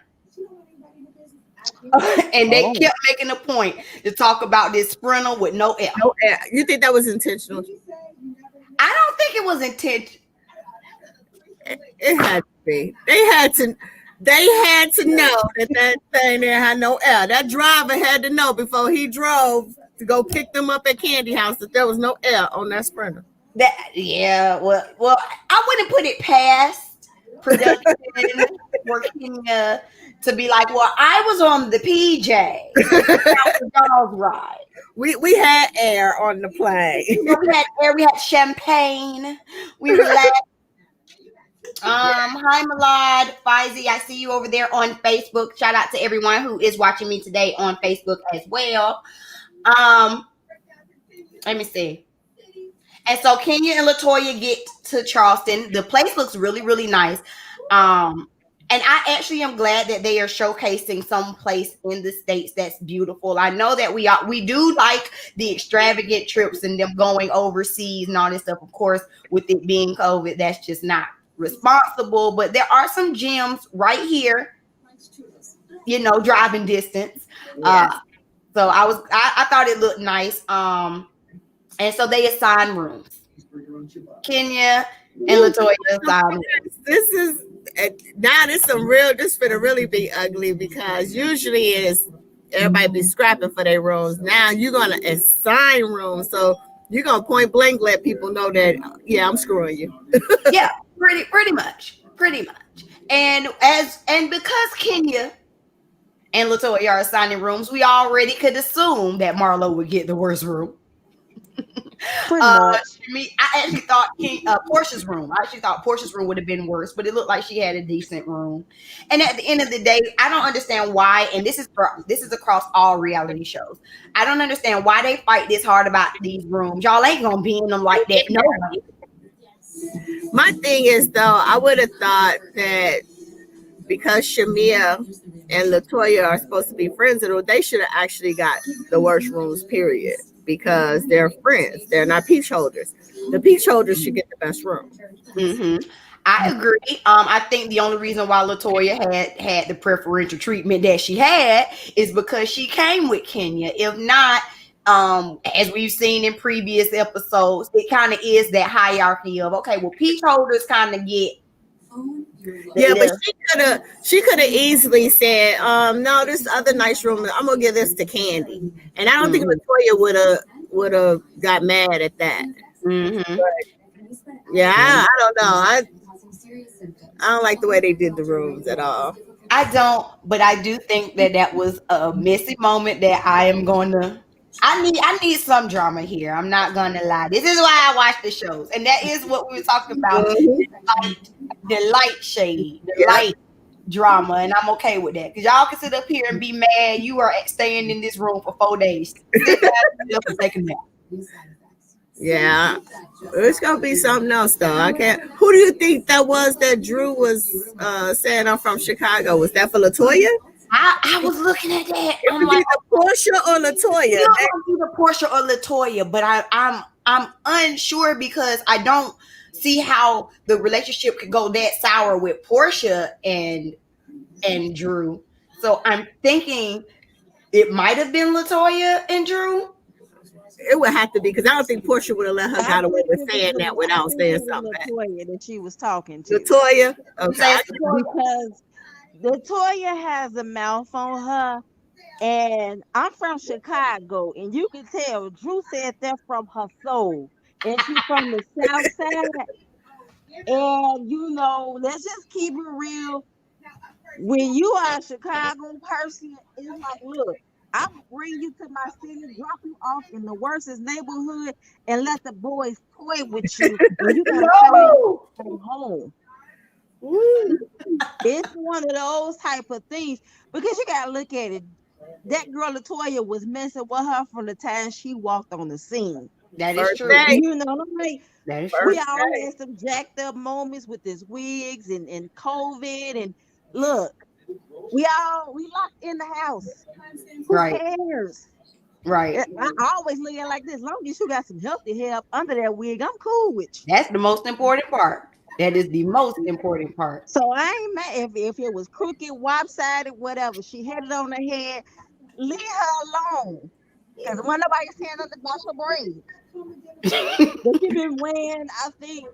And they Oh, kept making a point to talk about this Sprinter with no air. No, you think that was intentional? I don't think it was intentional. It had to be. They had to. They had to know that that thing there had no air. That driver had to know before he drove to go pick them up at Candy House that there was no air on that Sprinter. That yeah, well, I wouldn't put it past production for Kenya to be like, well, I was on the PJ. That was y'all's ride. We had air on the plane. We had air, we had champagne, we relaxed. Hi Milad, Faizi, I see you over there on Facebook. Shout out to everyone who is watching me today on Facebook as well. Um, let me see. And so Kenya and Latoya get to Charleston. The place looks really, really nice. And I actually am glad that they are showcasing some place in the States that's beautiful. I know that we do like the extravagant trips and them going overseas and all this stuff. Of course, with it being COVID, that's just not responsible. But there are some gems right here, driving distance. Yes. So I thought it looked nice. And so they assign rooms. Kenya and Latoya assign rooms. This is now this some real. This finna really be ugly because usually it is everybody be scrapping for their rooms. Now you're gonna assign rooms, so you're gonna point blank let people know that I'm screwing you. Yeah, pretty much. And because Kenya and Latoya are assigning rooms, we already could assume that Marlo would get the worst room. pretty much. I actually thought Portia's room. I actually thought Portia's room would have been worse, but it looked like she had a decent room. And at the end of the day, I don't understand why. And this is across all reality shows. I don't understand why they fight this hard about these rooms. Y'all ain't gonna be in them like that. No. My thing is though, I would have thought that because Shamia and Latoya are supposed to be friends, they should have actually got the worst rooms, period. Because they're friends. They're not peach holders. The peach holders should get the best room. Mm-hmm. I agree. I think the only reason why Latoya had the preferential treatment that she had is because she came with Kenya. If not, as we've seen in previous episodes, it kind of is that hierarchy of okay, well, peach holders kind of get. Yeah, but she could have easily said, no, this other nice room, I'm gonna give this to Candy. And I don't think Latoya would have got mad at that. Mm-hmm. Yeah, I don't know. I don't like the way they did the rooms at all. I don't, but I do think that was a messy moment that I am going to. I need some drama here. I'm not gonna lie. This is why I watch the shows, and that is what we were talking about. The light shade, the light drama, and I'm okay with that because y'all can sit up here and be mad. You are staying in this room for 4 days. Yeah, it's gonna be something else though. I can't. Who do you think that was that Drew was saying I'm from Chicago? Was that for Latoya? I was looking at that. It was either Portia or Latoya. Either Portia or Latoya, but I'm unsure because I don't see how the relationship could go that sour with Portia and Drew. So I'm thinking it might have been Latoya and Drew. It would have to be because I don't think Portia would have let her get away with saying that without saying something. Latoya that she was talking to. Latoya, okay. Because Latoya has a mouth on her, and I'm from Chicago, and you can tell Drew said that from her soul. and she's from the South Side. And let's just keep it real. When you are a Chicago person, it's like, look, I'm gonna bring you to my city, drop you off in the worstest neighborhood, and let the boys toy with you, and you gotta pay No. at home. Woo. It's one of those type of things because you gotta look at it. That girl Latoya was messing with her from the time she walked on the scene. That is First true. day. Like That is we true. First all day. had some jacked up moments with this wigs and COVID and look, we locked in the house. Who Right. cares? Right. I always look at it like this. As long as you got some healthy hair up under that wig, I'm cool with you. That's the most important part. That is the most important part. So I ain't mad if it was crooked, lopsided, whatever. She had it on her head. Leave her alone. Because when nobody's saying nothing about your braids. That you've been wearing, I think,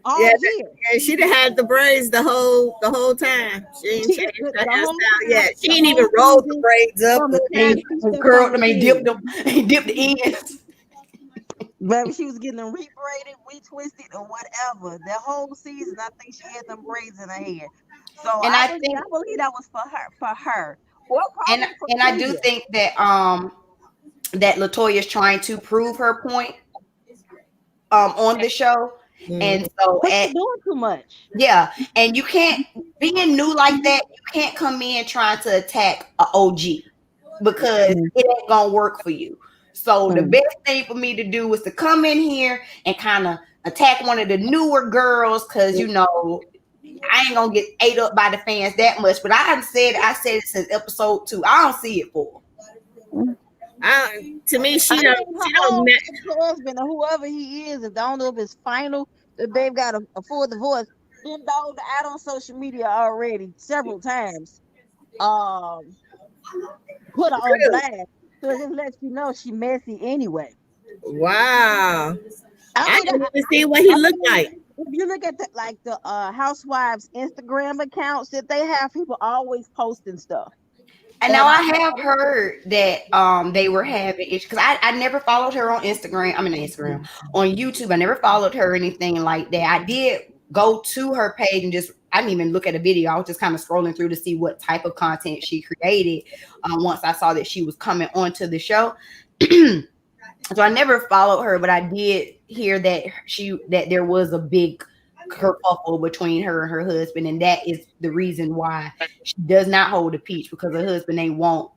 Yeah, all year. and she'd have had the braids the whole time. She ain't She changed her the whole hairstyle time, yet. She the ain't whole even rolled the season, braids up. from the time Ain't she stepped on curled the them, ain't dipped scene. them, ain't dipped the ends. Baby, she was getting them rebraided, retwisted, or whatever. The whole season, I think she had them braids in her hair. So And I I think believe that was for her, or and probably for and I do Kenya. think that Latoya is trying to prove her point on the show. Mm. And so But she doing too much. yeah, and you can't being new like that, you can't come in trying to attack a OG because Mm, it ain't gonna work for you. So the mm. best thing for me to do is to come in here and kind of attack one of the newer girls because I ain't gonna get ate up by the fans that much. But I said it since episode 2. I don't see it for To me, I she don't. mean, She her don't. own ex-husband or whoever he is, if I don't know if it's final, the babe got a full divorce. Been dogged out on social media already several times. Um, put her on Really? blast. So it just lets you know she messy anyway. Wow. I I mean, didn't even see what he I looked mean, like. if you look at the Housewives Instagram accounts that they have, people always posting stuff. And now And I have heard that they were having issues because I never followed her on Instagram. I mean on Instagram, on YouTube. I never followed her or anything like that. I did go to her page and just I didn't even look at a video. I was just kind of scrolling through to see what type of content she created. Once I saw that she was coming onto the show. So I never followed her, but I did hear that there was a big kerfuffle between her and her husband, and that is the reason why she does not hold a peach because her husband ain't want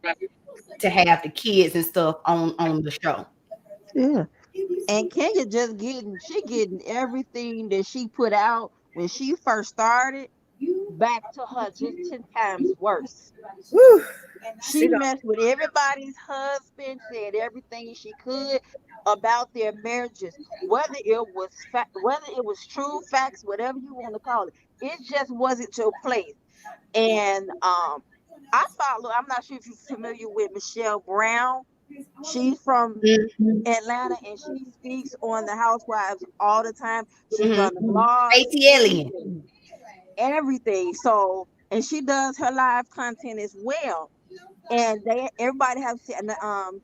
to have the kids and stuff on the show. yeah, and Kenya just getting everything that she put out when she first started back to her just 10 times worse. Whew. She She don't. messed with everybody's husband, said everything she could about their marriages, whether it was true facts, whatever you want to call it. It just wasn't your place. And I follow. I'm not sure if you're familiar with Michelle Brown. She's from Atlanta, and she speaks on the Housewives all the time. She's Mm-hmm. on the blogs, Stacey Alien. everything. So, and she does her live content as well. And everybody has and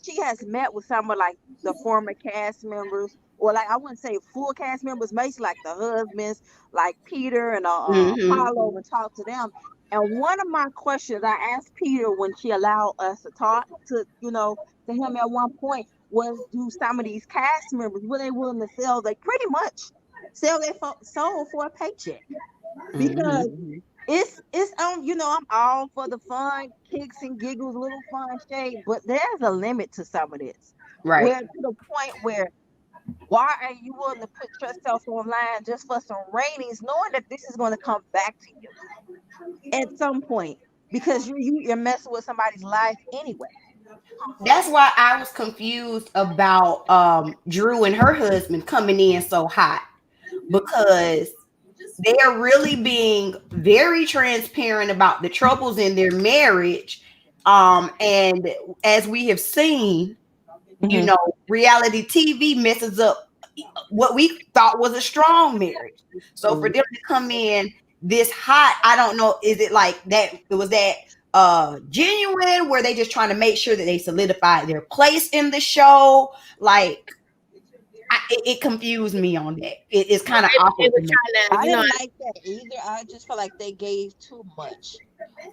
she has met with some of like the former cast members, or like I wouldn't say full cast members, basically like the husbands, like Peter and Mm-hmm. Paulo, and talk to them. And one of my questions I asked Peter when she allowed us to talk to him at one point was, do some of these cast members, were they willing to sell, they pretty much sell their soul for a paycheck? Because Mm-hmm. it's I'm all for the fun, kicks and giggles, little fun shade, but there's a limit to some of this. Right. Where to the point where, why are you willing to put yourself online just for some ratings, knowing that this is going to come back to you at some point, because you're messing with somebody's life anyway. That's why I was confused about Drew and her husband coming in so hot because they are really being very transparent about the troubles in their marriage. And as we have seen, Hmm. reality TV messes up what we thought was a strong marriage. So for Hmm. them to come in this hot, I don't know, is it like that? It was that genuine where they just trying to make sure that they solidified their place in the show? Like, It confused me on that. It's Well, kind of maybe they awkward were to me. trying to, I you know, didn't like that either. I just felt like they gave too much.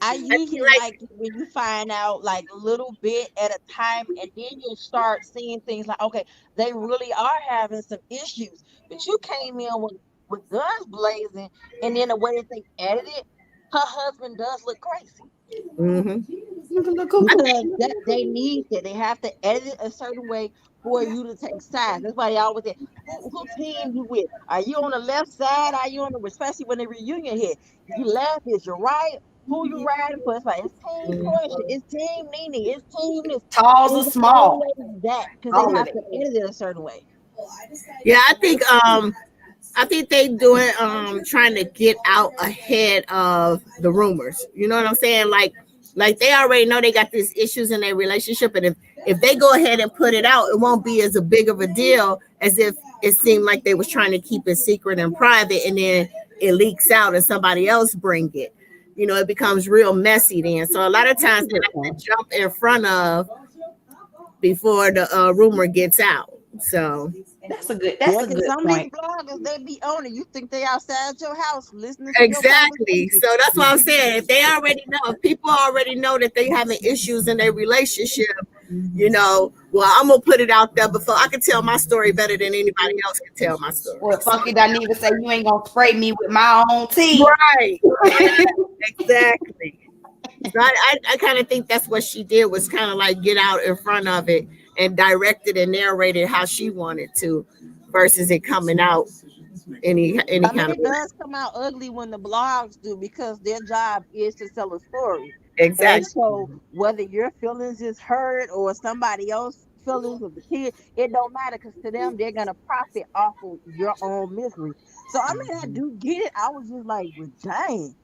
I I feel usually like like it when you find out like a little bit at a time, and then you start seeing things like, okay, they really are having some issues. But you came in with guns blazing, and then the way that they edited, her husband does look crazy. mhm. I Because think that they need that. They have to edit it a certain way for you to take sides. That's why they always say, who team you with? Are you on the left side? Are you on the, especially when the reunion hit? You left, is you right? Who you riding for? It's like it's team Portia, it's team Nene, it's team this. Talls or It's small, always that because they all of have it. to edit it a certain way. yeah, I think they doing trying to get out ahead of the rumors. You know what I'm saying? Like they already know they got these issues in their relationship, and if they go ahead and put it out, it won't be as a big of a deal as if it seemed like they was trying to keep it secret and private, and then it leaks out and somebody else bring it. You know, it becomes real messy then. So a lot of times they like to jump in front of before the rumor gets out. So That's Yeah, a because good some of these point. bloggers, they be on it. You think they outside your house listening to your exactly. conversation. So that's what I'm saying. If they already know, if people already know that they having issues in their relationship, you know, well, I'm gonna put it out there before I can tell my story better than anybody else can tell my story. Well, So, Funky Dineva say you ain't gonna spray me with my own tea. right, exactly. So I kind of think that's what she did was kind of like get out in front of it and directed and narrated how she wanted to, versus it coming out any I mean, kind of it way. does come out ugly when the blogs do because their job is to sell a story. And Exactly. so, whether your feelings is hurt or somebody else's feelings of the kid, it don't matter because to them, they're going to profit off of your own misery. So, I mean, I do get it. I was just like, well, dang.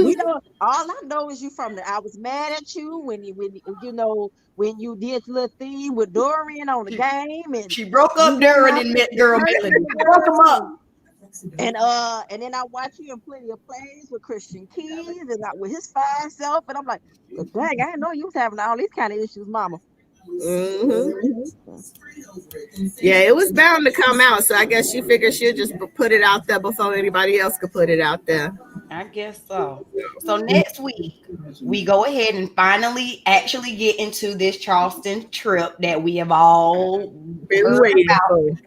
You know, all I know is you from the. I was mad at you when you did the little thing with Dorian on the She, game, and she broke you up went Darren off and and met girl cursing Melanie. the She broke them up. girl, and then I watch you in Plenty of Plays with Christian Keys and with his fine self, and I'm like, well, dang, I didn't know you was having all these kind of issues, Mama. Hmm. Yeah, it was bound to come out. So I guess she figured she'll just put it out there before anybody else could put it out there. I guess so. So next week we go ahead and finally actually get into this Charleston trip that we have all Been heard waiting about, for.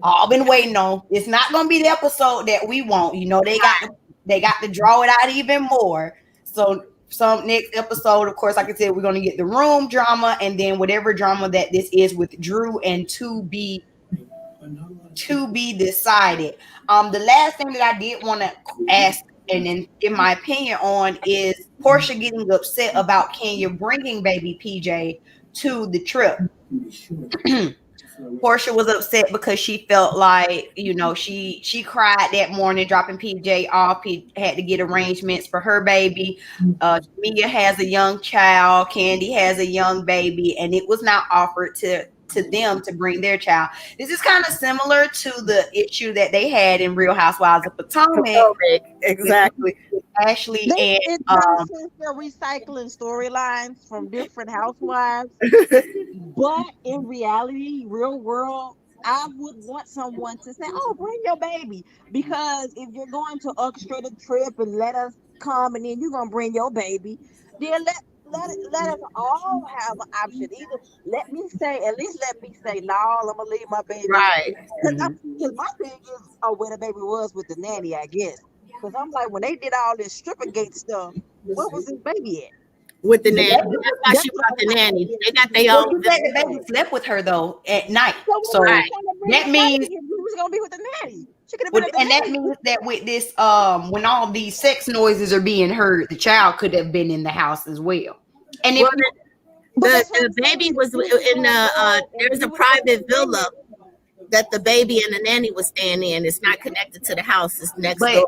all been waiting on. It's not gonna be the episode that we want. You know, they got to draw it out even more. So some next episode, of course, like I said, we're gonna get the room drama and then whatever drama that this is with Drew and to be decided. The last thing that I did want to ask and then give my opinion on is Portia getting upset about Kenya bringing baby PJ to the trip. Portia was upset because she felt like, she cried that morning dropping PJ off. He had to get arrangements for her baby. Mia has a young child. Candy has a young baby, and it was not offered to them to bring their child. This is kind of similar to the issue that they had in Real Housewives of Potomac Potomac. with Exactly. Ashley They and It's not since they're recycling storylines from different housewives. But in reality, real world, I would want someone to say, "Oh, bring your baby," because if you're going to orchestrate a trip and let us come, and then you're gonna bring your baby, then let us all have an option. Either let me say, at least let me say, "No, I'm gonna leave my baby," Right. because my thing is, oh, where the baby was with the nanny, I guess. Because I'm like, when they did all this stripper gate stuff, where was this baby at? With the the nanny. baby. That's why That's she what I brought the want to nanny. know. They got their Well, own she said the village. baby slept with her though at night. So what So was the Right. point of bringing that the means baby if you was gonna be with the nanny? She could have been at the and that nanny. means that with this, when all these sex noises are being heard, the child could have been in the house as well. And if Well, you, But that's what the I'm baby saying. was If he was in gonna the go and there's be a with the private villa nanny, that the baby and the nanny was staying in. It's not connected to the house. It's next but door.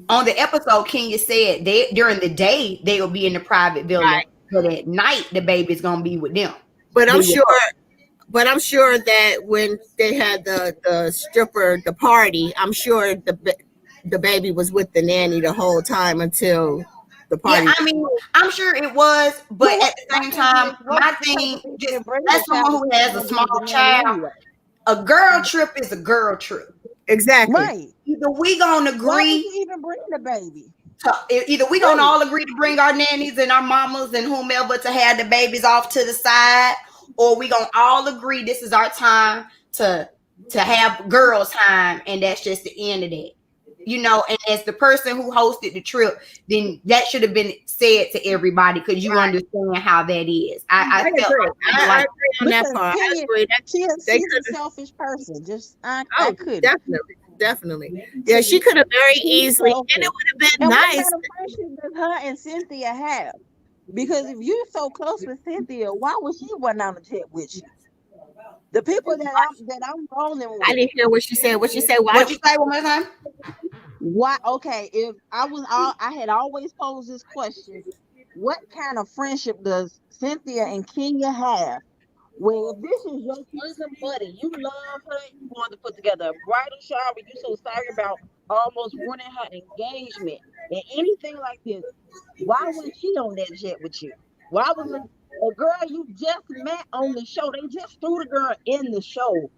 on the episode, Kenya said they during the day they will be in the private villa, Right. but at night the baby's gonna be with them. But I'm Be with sure her. that when they had the stripper the party, I'm sure the baby was with the nanny the whole time until the Yeah, party. I mean, I'm sure it was, but but at what the my same thing time, is, what my was the thing purpose of just even bringing the as child someone if who she was has a gonna be small with the nanny child, anyway? A girl trip is a girl trip. Exactly. Right. Either we gonna Why would agree you even bring the baby? either we gonna all agree to bring our nannies and our mamas and whomever to have the babies off to the side, or we gonna all agree this is our time to have girls time, and that's just the end of that. And as the person who hosted the trip, then that should have been said to everybody, because you understand how that is. I felt agree. I like agree on that Because part. I Kenya, agree. That she's they a could have. selfish person. Just I Oh, couldn't. definitely. Yeah, she could have very She's easily, selfish. and it would have been And what nice. kind of friendship does her and Cynthia have? Because if you're so close with Cynthia, why would she run on the jet with you? The people that I'm rolling I with. didn't hear what she said. What she said? Why? what you say one more time. Why? Okay, if I had always posed this question: what kind of friendship does Cynthia and Kenya have? Well, if this is your bosom buddy, you love her, you want to put together a bridal shower, you so sorry about almost ruining her engagement and anything like this, why wasn't she on that jet with you? Why was a girl you just met on the show? They just threw the girl in the show.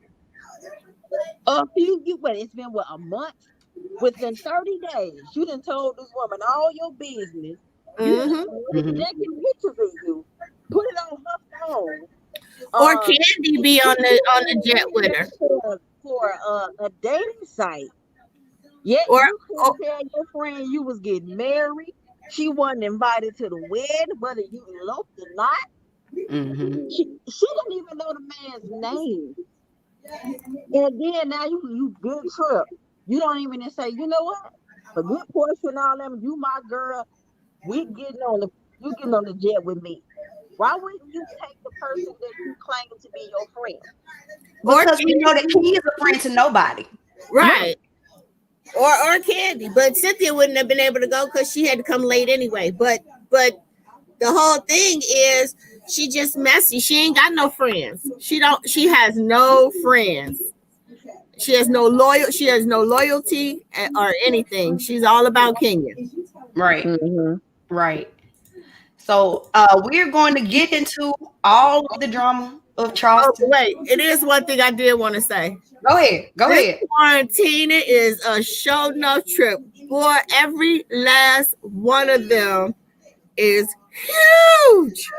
It's been what, a month? Within 30 days, you done told this woman all your business. You done naked pictures of you, put it on her phone. Or Candy be on the jet with her? For a dating site. Yet Or you couldn't tell your friend you was getting married. She wasn't invited to the wedding, whether you eloped or not. She didn't even know the man's name. And then now you good trip. You don't even say, you know what? Forget Portia and all them. You my girl. You getting on the jet with me. Why wouldn't you take the person that you claim to be your friend? Because we know that he is a friend to nobody. Right. Or Candy. But Cynthia wouldn't have been able to go because she had to come late anyway. But the whole thing is she just messy. She ain't got no friends. She has no friends. She has no loyalty or anything. She's all about Kenya. Right. Right. So we're going to get into all of the drama of Charleston. Wait, it is one thing I did want to say. Go ahead. This quarantine is a show enough trip. Boy, every last one of them is huge.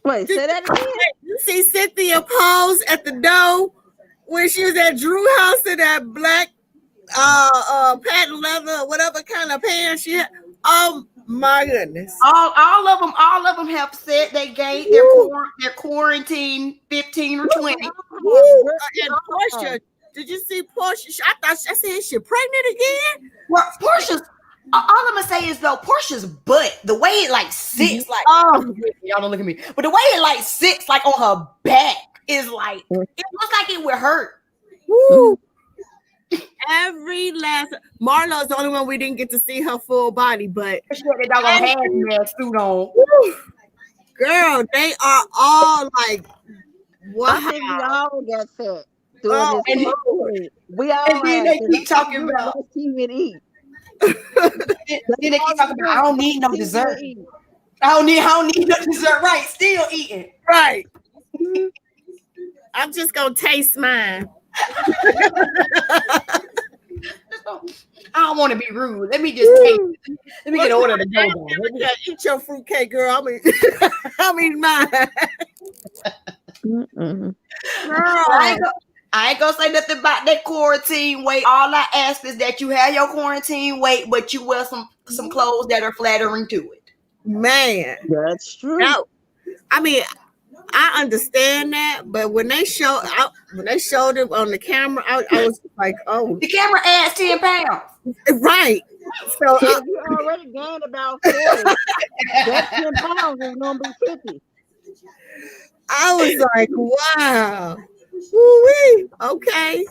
Wait, say that again. You see Cynthia pose at the door when she was at Drew house in that black patent leather, whatever kind of pants she had. Oh my goodness! All of them have said they gave their quarantine 15 or 20. And Portia, did you see Portia? I said, is she pregnant again? Well, Portia's. All I'm gonna say is though, Portia's butt, the way it like sits, like y'all don't look at me, but the way it like sits like on her back is like it looks like it would hurt. Woo. Every last Marlo's the only one we didn't get to see her full body, but she had that doggone hazmat suit on. Girl, they are all like, wow. I think we all got fat doing this. We all and then they keep talking about TV to eat. Then they keep talking about I don't need no dessert. I don't need no dessert. Right, still eating. Right. I'm just gonna taste mine. I don't want to be rude. Let me just taste it. Let me get an order to go down. Eat your fruitcake, girl. I mean mine. Girl, I ain't gonna say nothing about that quarantine weight. All I ask is that you have your quarantine weight, but you wear some clothes that are flattering to it. Man, that's true. Now, I mean, I understand that, but when they showed it on the camera, I was like, oh, the camera adds 10 pounds. Right. So you already gained about 40. That 10 pounds is gonna be 50. I was like, wow. Woo-wee. Okay.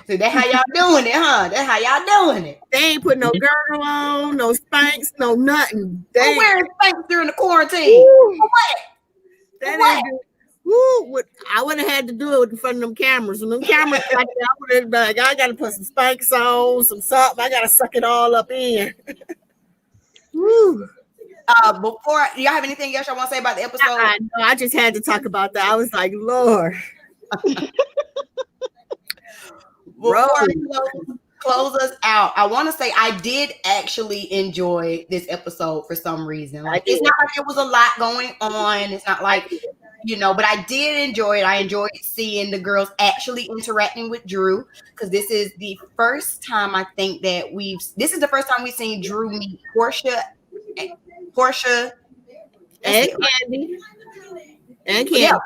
So that's how y'all doing it, huh? That's how y'all doing it. They ain't put no girdle on, no Spanx, no nothing. They wearing Spanx during the quarantine. What? That I would have had to do it in front of them cameras. When them cameras like that, I would have been like, I gotta put some Spanx on, some something. I gotta suck it all up in. Woo. Before, do y'all have anything else y'all want to say about the episode? No, I just had to talk about that. I was like, Lord. Before I close us out, I want to say I did actually enjoy this episode for some reason. Like, it's not like there was a lot going on. It's not like, but I did enjoy it. I enjoyed seeing the girls actually interacting with Drew, because this is the first time I think that this is the first time we've seen Drew meet Portia, and Candy. And Candy. Yeah,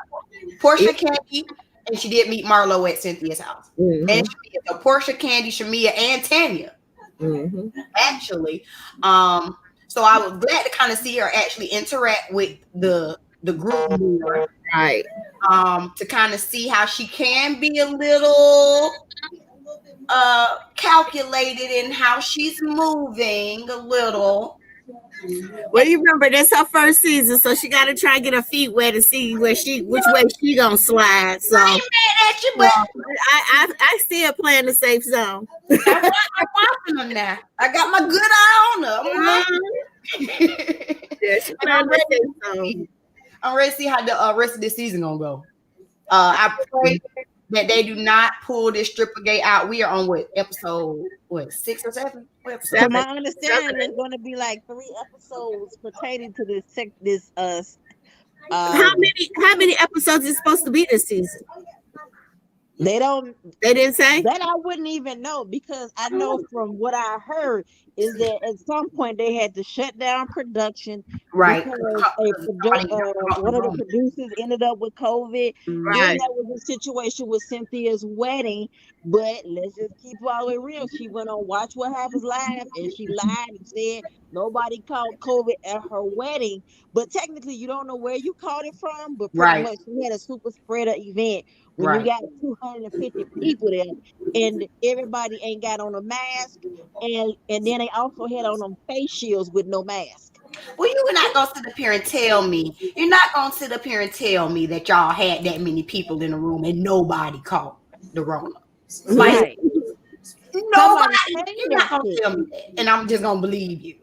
Portia, Candy, and she did meet Marlo at Cynthia's house. Mm-hmm. And Shamia. So Portia, Candy, Shamia, and Tanya. Mm-hmm. Actually. So I was glad to kind of see her actually interact with the group more. Right. To kind of see how she can be a little calculated in how she's moving a little. Well, you remember that's her first season, so she got to try and get her feet wet and see which way she gonna slide. So I ain't mad at you, but I still play in the safe zone. I'm watching them now. I got my good eye on her. I'm ready to see how the rest of this season gonna go. I pray that they do not pull this stripper gate out. We are on episode 6 or 7? From my understanding, there's going to be like 3 episodes pertaining to this. How many episodes is supposed to be this season? They didn't say that. I wouldn't even know, because I know from what I heard is that at some point they had to shut down production, right? Because one of the producers ended up with COVID. Right. Then there was a situation with Cynthia's wedding, but let's just keep it all the way real. She went on Watch What Happens Live, and she lied and said nobody caught COVID at her wedding. But technically, you don't know where you caught it from. But pretty much, she had a super spreader event. When you got 250 people there, and everybody ain't got on a mask, and then they also had on them face shields with no mask. Well, you're not gonna sit up here and tell me. You're not gonna sit up here and tell me that y'all had that many people in the room and nobody caught the Rona. Right. Nobody. You're not gonna tell me that, and I'm just gonna believe you.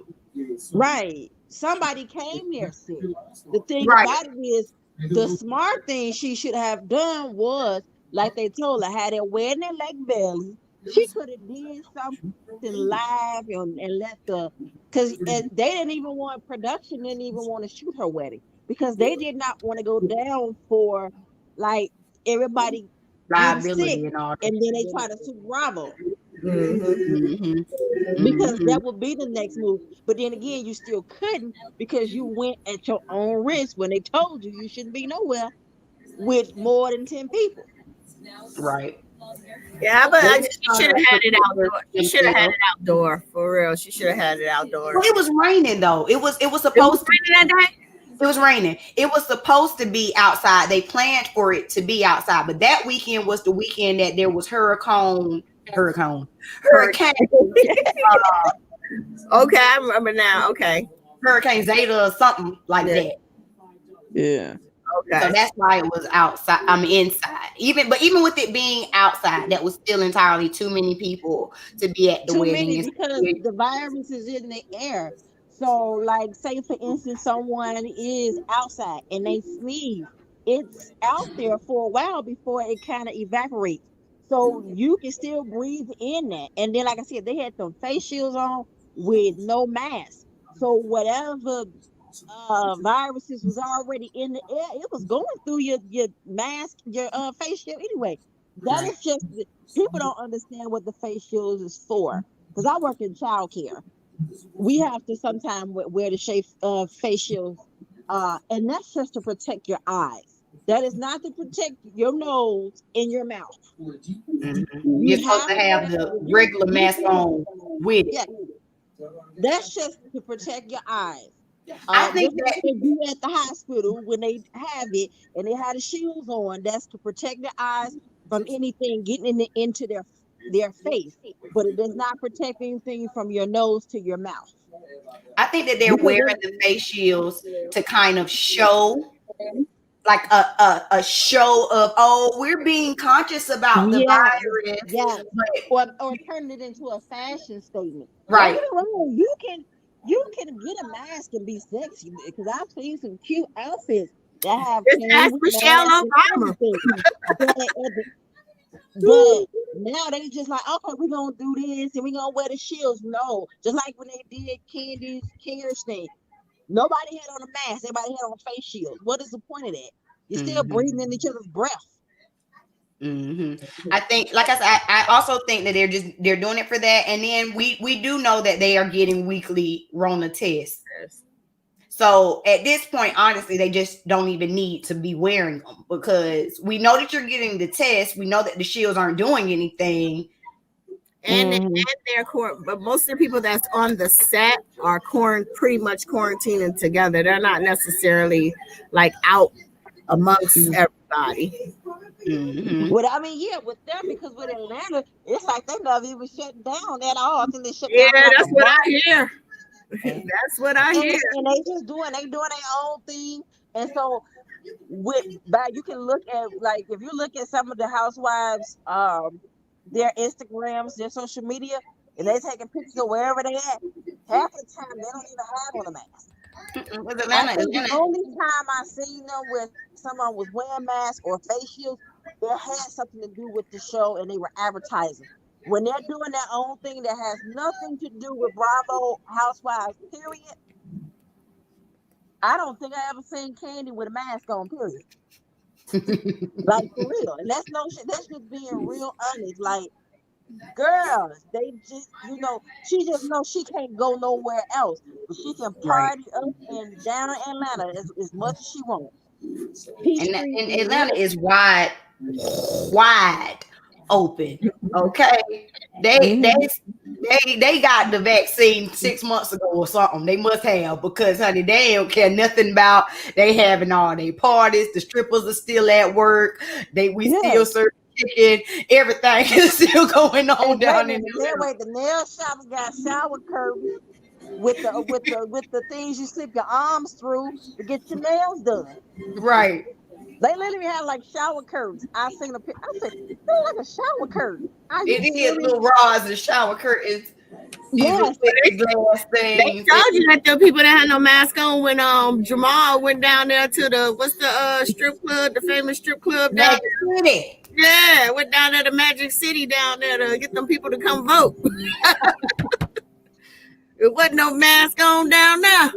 Right. Somebody came there sick. The thing about it is, the smart thing she should have done was, like they told her, had it wearing that Lake Belly, she could have did something live and let because they didn't even want, production didn't even want to shoot her wedding, because they did not want to go down for like everybody liability sick, and then they try to sue Bravo. Because that would be the next move. But then again, you still couldn't, because you went at your own risk when they told you shouldn't be nowhere with more than 10 people. Right. Yeah, but she should have had it outdoor. She should have had it outdoor, for real. She should have had it outdoor. Well, it was raining though. It was supposed to be that day. It was raining. It was supposed to be outside. They planned for it to be outside, but that weekend was the weekend that there was hurricane. Okay, I remember now. Okay, Hurricane Zeta or something like that. Yeah. Okay. So that's why it was outside. Inside. Even with it being outside, that was still entirely too many people to be at the wedding. Too many, because the virus is in the air. So, like, say for instance, someone is outside and they sneeze. It's out there for a while before it kind of evaporates. So you can still breathe in that. And then, like I said, they had some face shields on with no mask. So whatever viruses was already in the air, it was going through your mask, your face shield anyway. That is just, people don't understand what the face shield is for. Because I work in childcare. We have to sometimes wear the face shields, and that's just to protect your eyes. That is not to protect your nose and your mouth. You're supposed to have the regular mask on with it. Yeah. That's just to protect your eyes. I think that if you at the hospital when they have it and they have the shields on, that's to protect their eyes from anything getting into their face, but it does not protect anything from your nose to your mouth. I think that they're wearing the face shields to kind of show, like a show of, we're being conscious about the virus. Yeah, or turning it into a fashion statement. Right. you can get a mask and be sexy because I've seen some cute outfits that have Just came ask with Michelle masks and Obama. everything. But now they just like, okay, we're gonna do this and we're gonna wear the shields. No, just like when they did Candy's CARES thing. Nobody had on a mask, everybody had on face shields. What is the point of that? You're still breathing in each other's breath. I think, like I said, I also think that they're doing it for that, and then we do know that they are getting weekly Rona tests. So at this point, honestly, they just don't even need to be wearing them because we know that you're getting the test. We know that the shields aren't doing anything. And they're but most of the people that's on the set are pretty much quarantining together. They're not necessarily like out amongst everybody. Well, I mean, yeah, with them because with Atlanta, it's like they never even shut down at all. I think they shut down. Yeah, that's what I hear. That's what I hear. And they just doing their own thing. And so you can look at, like, if you look at some of the housewives, their Instagrams, their social media, and they taking pictures of wherever they at, half the time they don't even have on a mask. I think the only time I seen them where someone was wearing masks or face shields, it had something to do with the show and they were advertising. When they're doing their own thing that has nothing to do with Bravo Housewives, period, I don't think I ever seen Candy with a mask on, period. Like, for real. And that's no shit. That's just being real honest. Like, girls, they just, she just knows she can't go nowhere else. But she can party up and down in Atlanta as much as she wants. And Atlanta is wide open. Okay. They got the vaccine 6 months ago or something. They must have, because honey, they don't care nothing about they having all their parties. The strippers are still at work. We still serve chicken. Everything is still going on down in there. The nail shops got shower curtains with the things you slip your arms through to get your nails done. Right. They literally have like shower curtains. I seen a picture. I said, "It like a shower curtain." It is little rods and shower curtains. Yes, they told you that the people that had no mask on when Jamal went down there to the strip club, the famous strip club down there. Yeah, went down there to Magic City down there to get them people to come vote. It wasn't no mask on down there.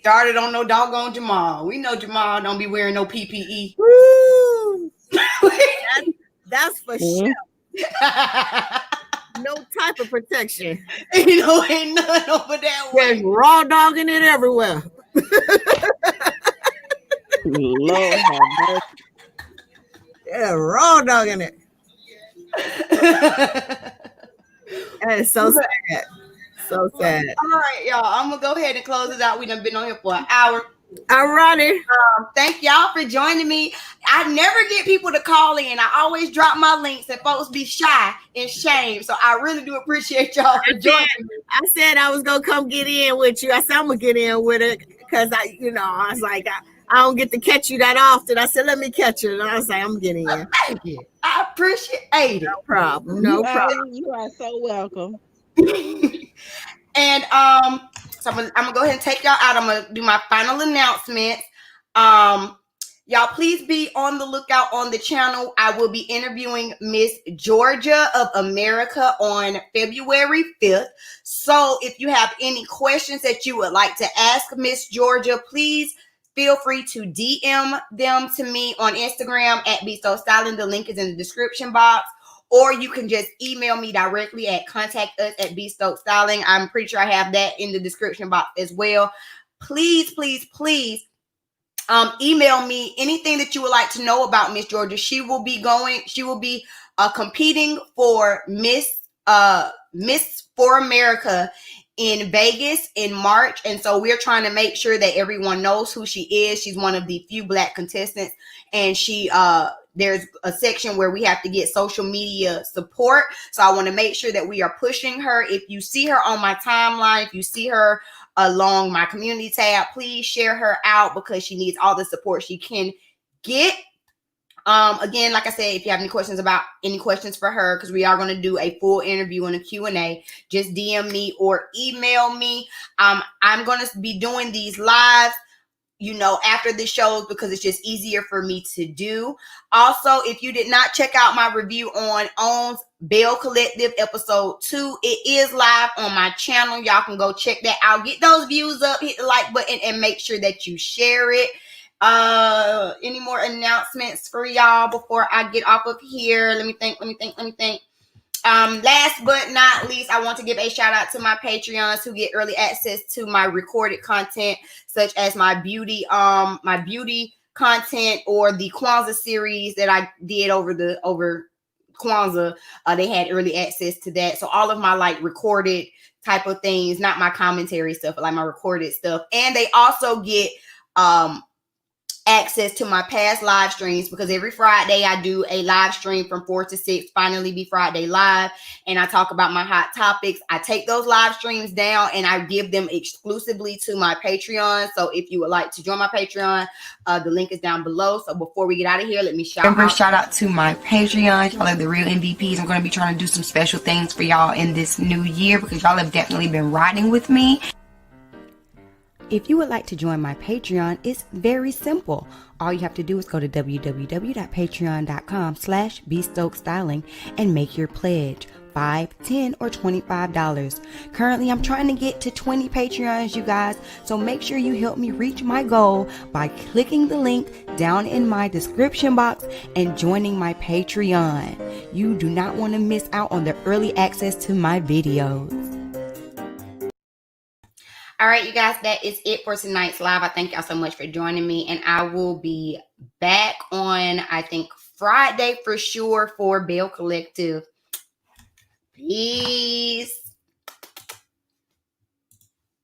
Started on no doggone Jamal. We know Jamal don't be wearing no PPE. That's for sure. No type of protection. Ain't none over that way. There's raw dogging it everywhere. Lord have mercy. Yeah, raw dogging it. That is so sad. So sad. All right, y'all. I'm gonna go ahead and close it out. We done been on here for an hour. All righty. Thank y'all for joining me. I never get people to call in. I always drop my links and folks be shy and shame. So I really do appreciate y'all for joining me. I said I was gonna come get in with you. I said I'm gonna get in with it because I was like, I don't get to catch you that often. I said, let me catch you. And I was like, I'm getting in. Thank you. I appreciate it. No problem. No problem. You are so welcome. And so I'm gonna go ahead and take y'all out. I'm gonna do my final announcement. Y'all please be on the lookout on the channel. I will be interviewing Miss Georgia of America on February 5th. So if you have any questions that you would like to ask Miss Georgia, please feel free to DM them to me on Instagram at BEEuties. The link is in the description box. Or you can just email me directly at contactus@BEEuties. I'm pretty sure I have that in the description box as well. Please, please, please email me anything that you would like to know about Miss Georgia. She will be competing for Miss for America in Vegas in March. And so we're trying to make sure that everyone knows who she is. She's one of the few Black contestants, and there's a section where we have to get social media support. So I want to make sure that we are pushing her. If you see her on my timeline, if you see her along my community tab, please share her out because she needs all the support she can get. Again, like I said, if you have any questions for her, because we are going to do a full interview and a Q&A, just DM me or email me. I'm going to be doing these lives, after the shows, because it's just easier for me to do. Also, if you did not check out my review on OWN's Bell Collective episode 2, it is live on my channel. Y'all can go check that out. Get those views up, hit the like button, and make sure that you share it. Any more announcements for y'all before I get off of here? Let me think. Last but not least, I want to give a shout out to my Patreons who get early access to my recorded content, such as my beauty content, or the Kwanzaa series that I did over Kwanzaa. They had early access to that. So all of my recorded type of things, not my commentary stuff, but my recorded stuff. And they also get access to my past live streams, because every Friday I do a live stream from 4 to 6, Finally Be Friday Live, and I talk about my hot topics. I take those live streams down and I give them exclusively to my Patreon. So if you would like to join my Patreon, the link is down below. So before we get out of here, let me shout out to my Patreon. Y'all are the real MVPs. I'm going to be trying to do some special things for y'all in this new year, because y'all have definitely been riding with me. If you would like to join my Patreon, it's very simple. All you have to do is go to www.patreon.com/BStokesStyling and make your pledge. $5, $10, or $25. Currently, I'm trying to get to 20 Patreons, you guys. So make sure you help me reach my goal by clicking the link down in my description box and joining my Patreon. You do not want to miss out on the early access to my videos. All right, you guys, that is it for tonight's live. I thank y'all so much for joining me, and I will be back on, I think, Friday for sure for Bell Collective. Peace.